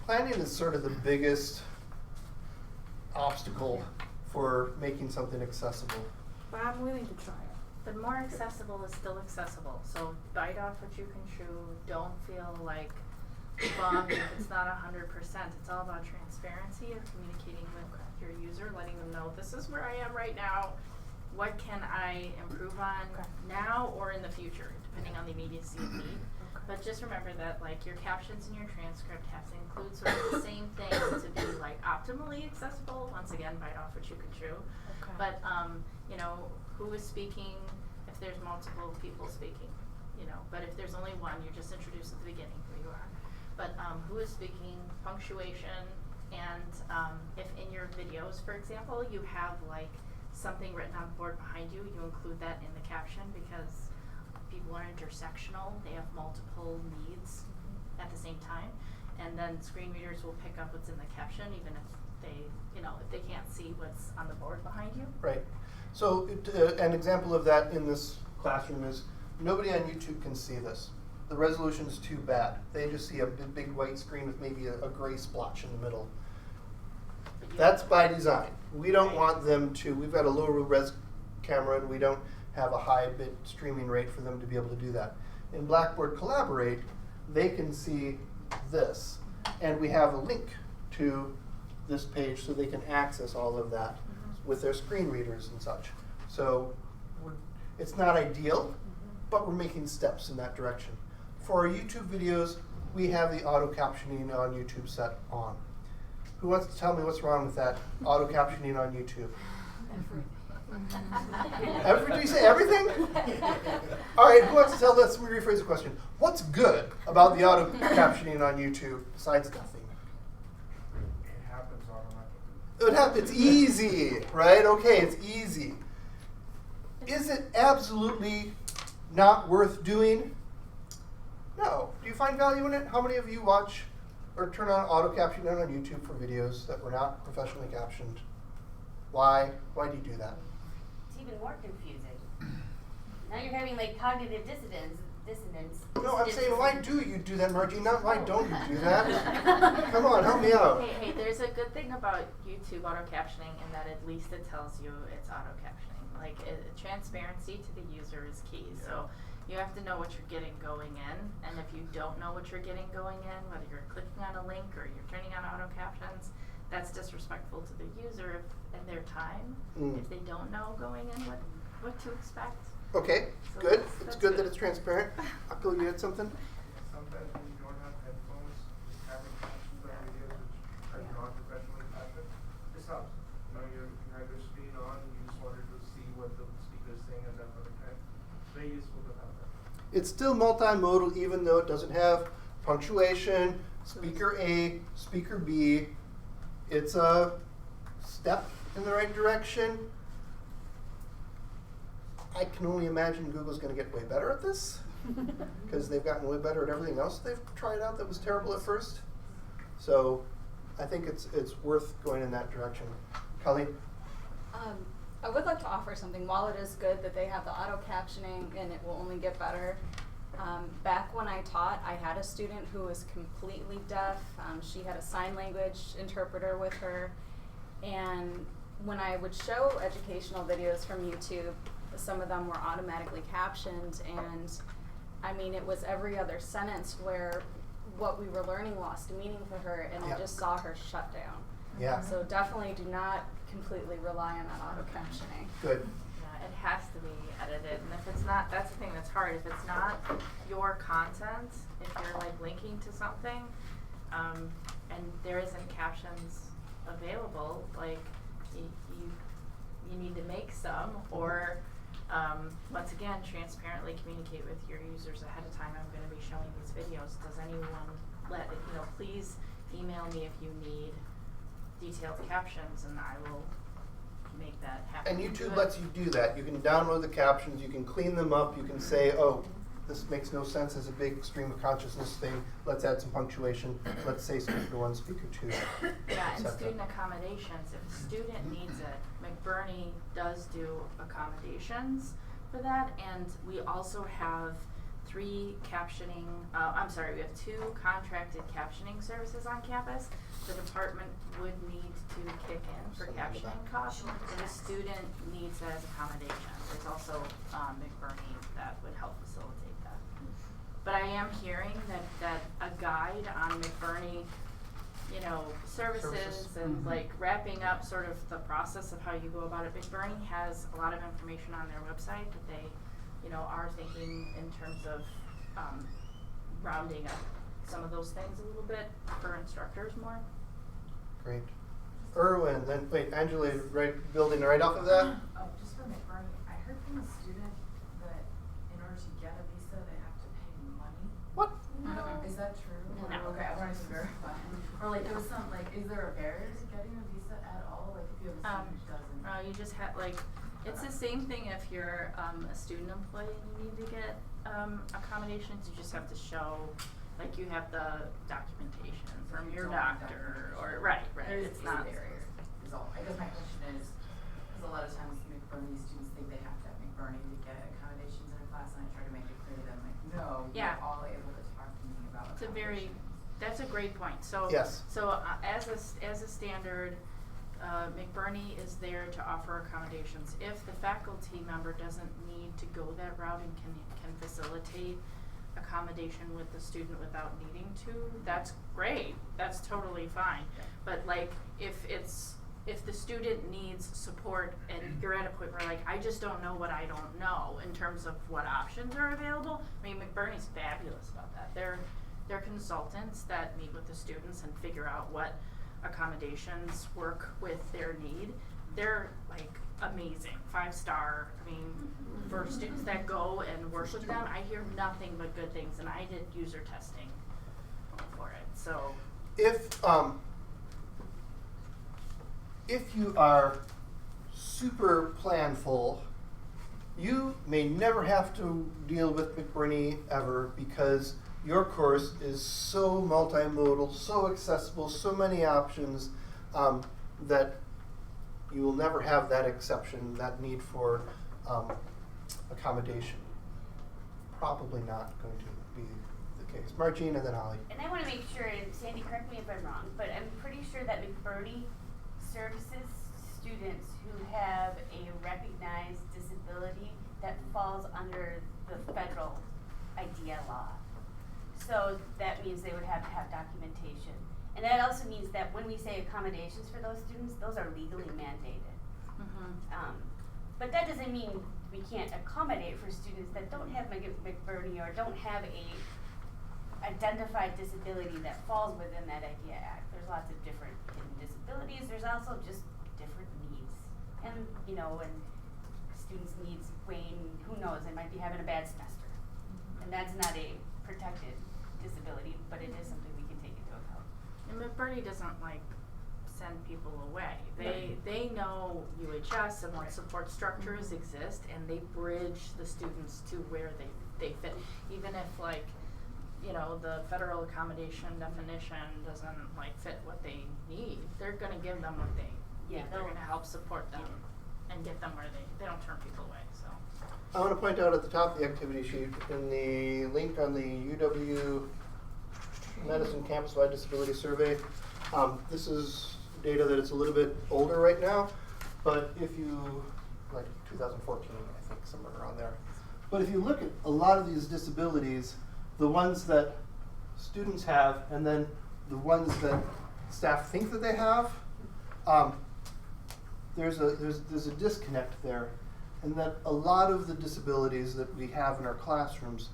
planning is sort of the biggest obstacle for making something accessible. But I'm willing to try it. But more accessible is still accessible. So bite off what you can chew. Don't feel like bummed if it's not 100%. It's all about transparency of communicating with your user, letting them know this is where I am right now. What can I improve on now or in the future, depending on the immediacy of need. But just remember that like your captions and your transcript have to include sort of the same thing to be like optimally accessible. Once again, bite off what you can chew. Okay. But you know, who is speaking if there's multiple people speaking, you know, but if there's only one, you're just introduced at the beginning who you are. But who is speaking, punctuation, and if in your videos, for example, you have like something written on the board behind you, you include that in the caption because people are intersectional, they have multiple needs at the same time, and then screen readers will pick up what's in the caption even if they, you know, if they can't see what's on the board behind you. Right. So an example of that in this classroom is nobody on YouTube can see this. The resolution is too bad. They just see a big white screen with maybe a gray splotch in the middle. That's by design. We don't want them to, we've got a low res camera and we don't have a high bit streaming rate for them to be able to do that. In Blackboard Collaborate, they can see this. And we have a link to this page so they can access all of that with their screen readers and such. So it's not ideal, but we're making steps in that direction. For our YouTube videos, we have the auto captioning on YouTube set on. Who wants to tell me what's wrong with that auto captioning on YouTube? Did you say everything? All right, who wants to tell us? Let me rephrase the question. What's good about the auto captioning on YouTube besides nothing? It happens automatically. It happens. It's easy, right? Okay, it's easy. Is it absolutely not worth doing? No. Do you find value in it? How many of you watch or turn on auto captioning on YouTube for videos that were not professionally captioned? Why? Why do you do that? It's even more confusing. Now you're having like cognitive dissonance. No, I'm saying why do you do that, Margie? Not why don't you do that? Come on, help me out. Hey, there's a good thing about YouTube auto captioning in that at least it tells you it's auto captioning. Like transparency to the user is key. Yeah. So you have to know what you're getting going in, and if you don't know what you're getting going in, whether you're clicking on a link or you're turning on auto captions, that's disrespectful to the user and their time if they don't know going in what to expect. Okay, so good. It's good that it's transparent. Akil, you had something? Sometimes when you don't have headphones, just having captions on videos which are not professionally captioned, this helps. You know, you have your screen on, you just wanted to see what the speaker is saying at that point in time. It's very useful to have that. It's still multimodal even though it doesn't have punctuation, speaker A, speaker B. It's a step in the right direction. I can only imagine Google's going to get way better at this because they've gotten way better at everything else they've tried out that was terrible at first. So I think it's worth going in that direction. Colleen? I would like to offer something. While it is good that they have the auto captioning and it will only get better, back when I taught, I had a student who was completely deaf. She had a sign language interpreter with her. And when I would show educational videos from YouTube, some of them were automatically captioned, and I mean, it was every other sentence where what we were learning lost meaning for her, and I just saw her shut down. Yeah. So definitely do not completely rely on that auto captioning. Good. Yeah, it has to be edited, and if it's not, that's the thing that's hard. If it's not your content, if you're like linking to something, and there isn't captions available, like you need to make some, or once again, transparently communicate with your users ahead of time. I'm going to be showing these videos. Does anyone please email me if you need detailed captions, and I will make that happen. And YouTube lets you do that. You can download the captions, you can clean them up, you can say, oh, this makes no sense as a big stream of consciousness thing, let's add some punctuation, let's say speaker one, speaker two, Yeah, and et cetera. student accommodations, if a student needs it, McBurney does do accommodations for that, and we also have we have 2 contracted captioning services on campus. The department would need to kick in for captioning costs, and the student needs that as accommodation. There's also McBurney that would help facilitate that. But I am hearing that a guide on McBurney, services and like wrapping up sort of the process of how you go about it. McBurney has a lot of information on their website that they are thinking in terms of rounding up some of those things a little bit for instructors more. Great. Erwin, then wait, Angela, building right off of that? Oh, just for McBurney, I heard from a student that in order to get a visa, they have to pay money. What? No. Is that true? No. Okay, I wanted to verify. Or like there was some, is there a barrier to getting a visa at all? Like if you have a student who doesn't? You just have it's the same thing if you're a student employee and you need to get accommodations. You just have to show, you have the documentation from your doctor, or right. It's not a barrier. Is all. I guess my question is, because a lot of times McBurney students think they have to have McBurney to get accommodations in a class, and I try to make it clear to them, no, Yeah. you're all able to talk to me about That's a great point. So, Yes. As a standard, McBurney is there to offer accommodations. If the faculty member doesn't need to go that route and can facilitate accommodation with the student without needing to, that's great. That's totally fine. But if the student needs support and you're at a point where I just don't know what I don't know in terms of what options are available, McBurney's fabulous about that. They're consultants that meet with the students and figure out what accommodations work with their need. They're amazing, 5-star. For students that go and work with them, I hear nothing but good things, and I did user testing for it. So if you are super planful, you may never have to deal with McBurney ever, because your course is so multimodal, so accessible, so many options, that you will never have that exception, that need for accommodation. Probably not going to be the case. Margine and then Holly. And I want to make sure, and Sandy, correct me if I'm wrong, but I'm pretty sure that McBurney services students who have a recognized disability that falls under the federal IDEA law. So that means they would have to have documentation. And that also means that when we say accommodations for those students, those are legally mandated. But that doesn't mean we can't accommodate for students that don't have McBurney or don't have a identified disability that falls within that IDEA Act. There's lots of different hidden disabilities. There's also just different needs. And, and students' needs wane, who knows, they might be having a bad semester. And that's not a protected disability, but it is something we can take into account. And McBurney doesn't send people away. They know UHS and what support structures exist, and they bridge the students to where they fit. Even if the federal accommodation definition doesn't fit what they need, they're gonna give them what they need. They're gonna help support them and get them where they don't turn people away. So I want to point out at the top of the activity sheet, in the link on the UW Medicine Campus-wide Disability Survey, this is data that it's a little bit older right now, but if you, 2014, I think, somewhere around there. But if you look at a lot of these disabilities, the ones that students have and then the ones that staff think that they have, there's a disconnect there, and that a lot of the disabilities that we have in our classrooms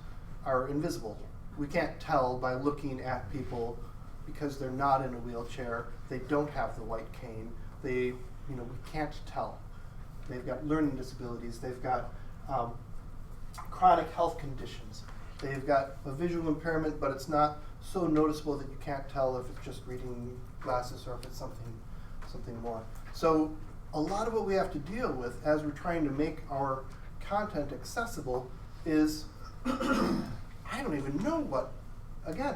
are invisible. We can't tell by looking at people because they're not in a wheelchair, they don't have the white cane, we can't tell. They've got learning disabilities, they've got chronic health conditions, they've got a visual impairment, but it's not so noticeable that you can't tell if it's just reading glasses or if it's something more. So a lot of what we have to deal with as we're trying to make our content accessible is I don't even know what, again,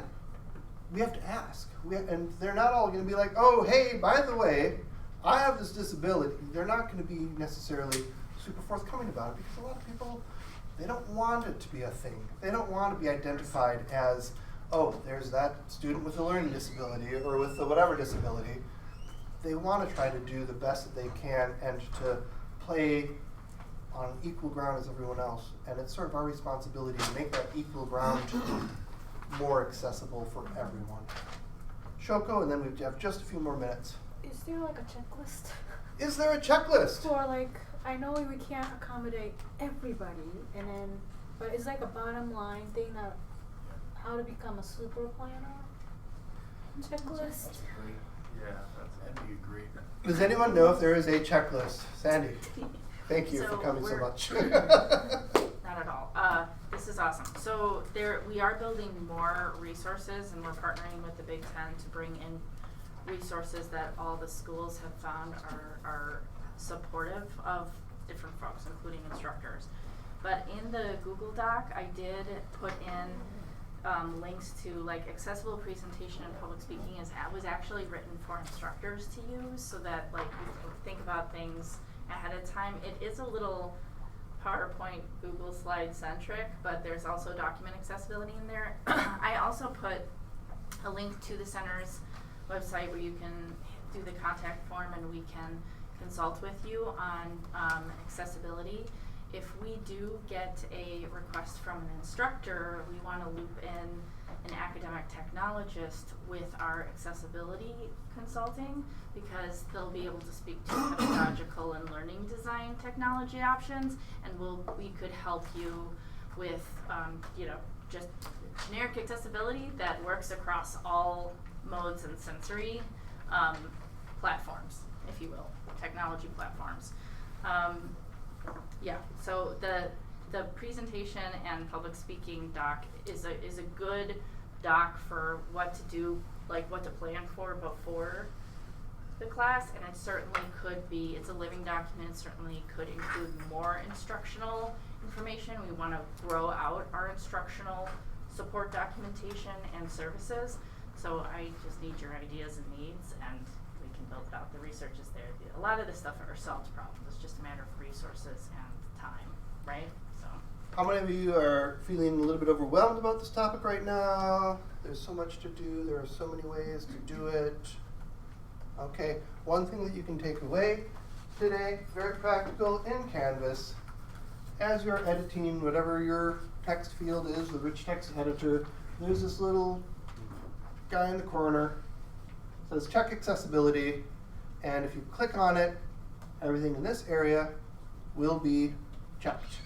we have to ask. And they're not all going to be like, oh, hey, by the way, I have this disability. They're not going to be necessarily super forthcoming about it because a lot of people, they don't want it to be a thing. They don't want to be identified as, oh, there's that student with a learning disability or with the whatever disability. They want to try to do the best that they can and to play on equal ground as everyone else. And it's sort of our responsibility to make that equal ground more accessible for everyone. Shoko, and then we have just a few more minutes. Is there like a checklist? Is there a checklist? For like, I know we can't accommodate everybody, but it's like a bottom line thing that how to become a super planner checklist. Yeah, that's Andy agree. Does anyone know if there is a checklist? Sandy, thank you for coming so much. Not at all. This is awesome. So we are building more resources, and we're partnering with the Big Ten to bring in resources that all the schools have found are supportive of different folks, including instructors. But in the Google Doc, I did put in links to like accessible presentation and public speaking was actually written for instructors to use, so that like you can think about things ahead of time. It is a little PowerPoint Google slide centric, but there's also document accessibility in there. I also put a link to the center's website where you can do the contact form and we can consult with you on accessibility. If we do get a request from an instructor, we want to loop in an academic technologist with our accessibility consulting, because they'll be able to speak to pedagogical and learning design technology options, and we could help you with just generic accessibility that works across all modes and sensory platforms, if you will, technology platforms. So the presentation and public speaking doc is a good doc for what to do, like what to plan for before the class, and it certainly could be, it's a living document, it certainly could include more instructional information. We want to grow out our instructional support documentation and services. So I just need your ideas and needs, and we can build it out. The research is there. A lot of this stuff are solved problems. It's just a matter of resources and time, right? So. How many of you are feeling a little bit overwhelmed about this topic right now? There's so much to do. There are so many ways to do it. Okay, one thing that you can take away today, very practical in Canvas, as you're editing whatever your text field is, the rich text editor, there's this little guy in the corner, says check accessibility, and if you click on it, everything in this area will be checked.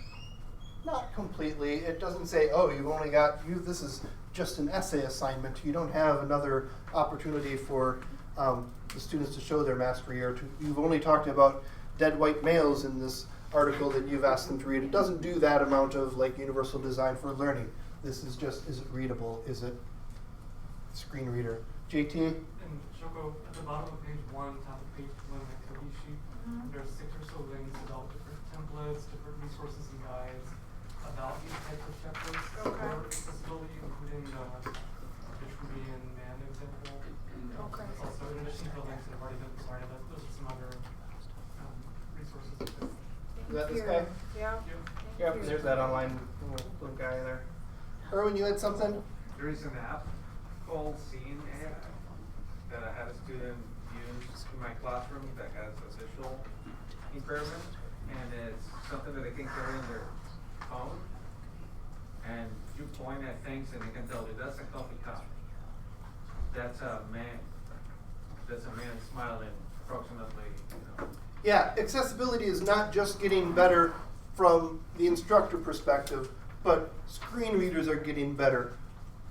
Not completely. It doesn't say, oh, you've only got, this is just an essay assignment. You don't have another opportunity for the students to show their mastery, or you've only talked about dead white males in this article that you've asked them to read. It doesn't do that amount of like universal design for learning. This is just, is it readable? Is it screen reader? JT? And Shoko, at the bottom of page 1, top of page 1 activity sheet, there's 6 or so links about different templates, different resources and guides about these types of checklists for accessibility, including the Truby and Man example. Okay. Also, in addition to the links that have already been provided, those are some other resources. Is that this guy? Yeah. Yep, there's that online little guy there. Erwin, you had something? There is an app called Scene AI that I had a student use in my classroom that has a visual impairment, and it's something that they can carry in their phone, and you point at things and it can tell you that's a coffee cup, that's a man smiling approximately, Yeah, accessibility is not just getting better from the instructor perspective, but screen readers are getting better.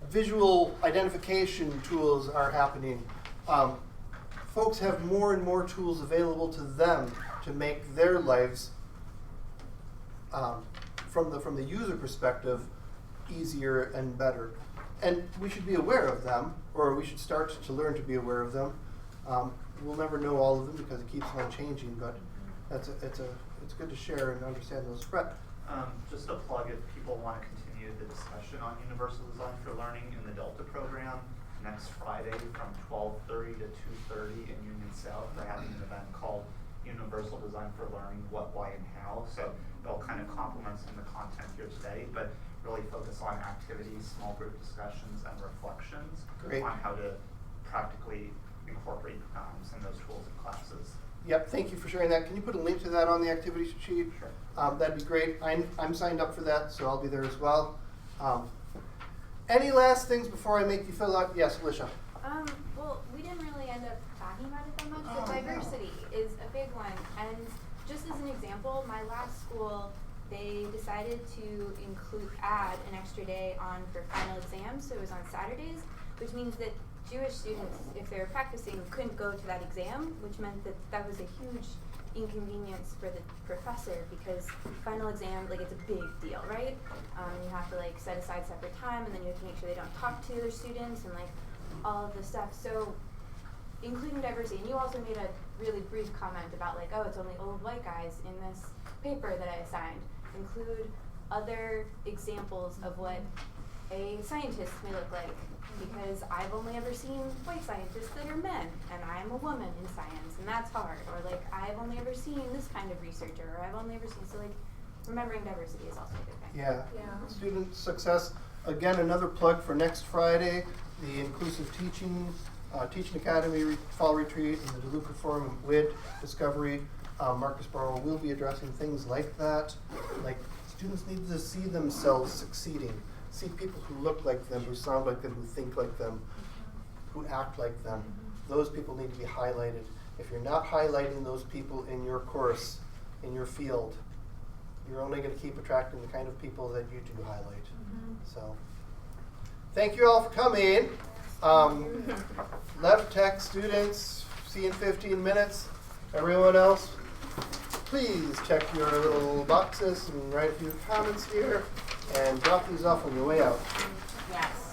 Visual identification tools are happening. Folks have more and more tools available to them to make their lives, from the user perspective, easier and better. And we should be aware of them, or we should start to learn to be aware of them. We'll never know all of them because it keeps on changing, but it's good to share and understand those. Brett? Just a plug, if people want to continue continue the discussion on universal design for learning in the Delta program. Next Friday from 12:30 to 2:30 in Union South, they're having an event called Universal Design for Learning, What, Why, and How. So it'll kind of complement some of the content here today, but really focus on activities, small group discussions, and reflections on how to practically incorporate some of those tools in classes. Yep, thank you for sharing that. Can you put a link to that on the activity sheet? Sure. That'd be great. I'm signed up for that, so I'll be there as well. Any last things before I make you fill out? Yes, Alicia. Well, we didn't really end up talking about it that much, but diversity is a big one. And just as an example, my last school, they decided to add an extra day on for final exams, so it was on Saturdays, which means that Jewish students, if they were practicing, couldn't go to that exam, which meant that that was a huge inconvenience for the professor, because final exam, like, it's a big deal, right? You have to like set aside separate time, and then you have to make sure they don't talk to other students and like all of this stuff. So including diversity, and you also made a really brief comment about like, oh, it's only old white guys in this paper that I assigned. Include other examples of what a scientist may look like, because I've only ever seen white scientists that are men, and I'm a woman in science, and that's hard. Or like, I've only ever seen this kind of researcher, or I've only ever seen, so like, remembering diversity is also a good thing. Yeah. Student success. Again, another plug for next Friday, the Inclusive Teaching Academy Fall Retreat and the DeLuca Forum WID Discovery. Marcus Barrow will be addressing things like that. Like, students need to see themselves succeeding. See people who look like them, who sound like them, who think like them, who act like them. Those people need to be highlighted. If you're not highlighting those people in your course, in your field, you're only going to keep attracting the kind of people that you do highlight. So, thank you all for coming. Left Tech students, see you in 15 minutes. Everyone else, please check your little boxes and write a few comments here, and drop these off on your way out. Yes.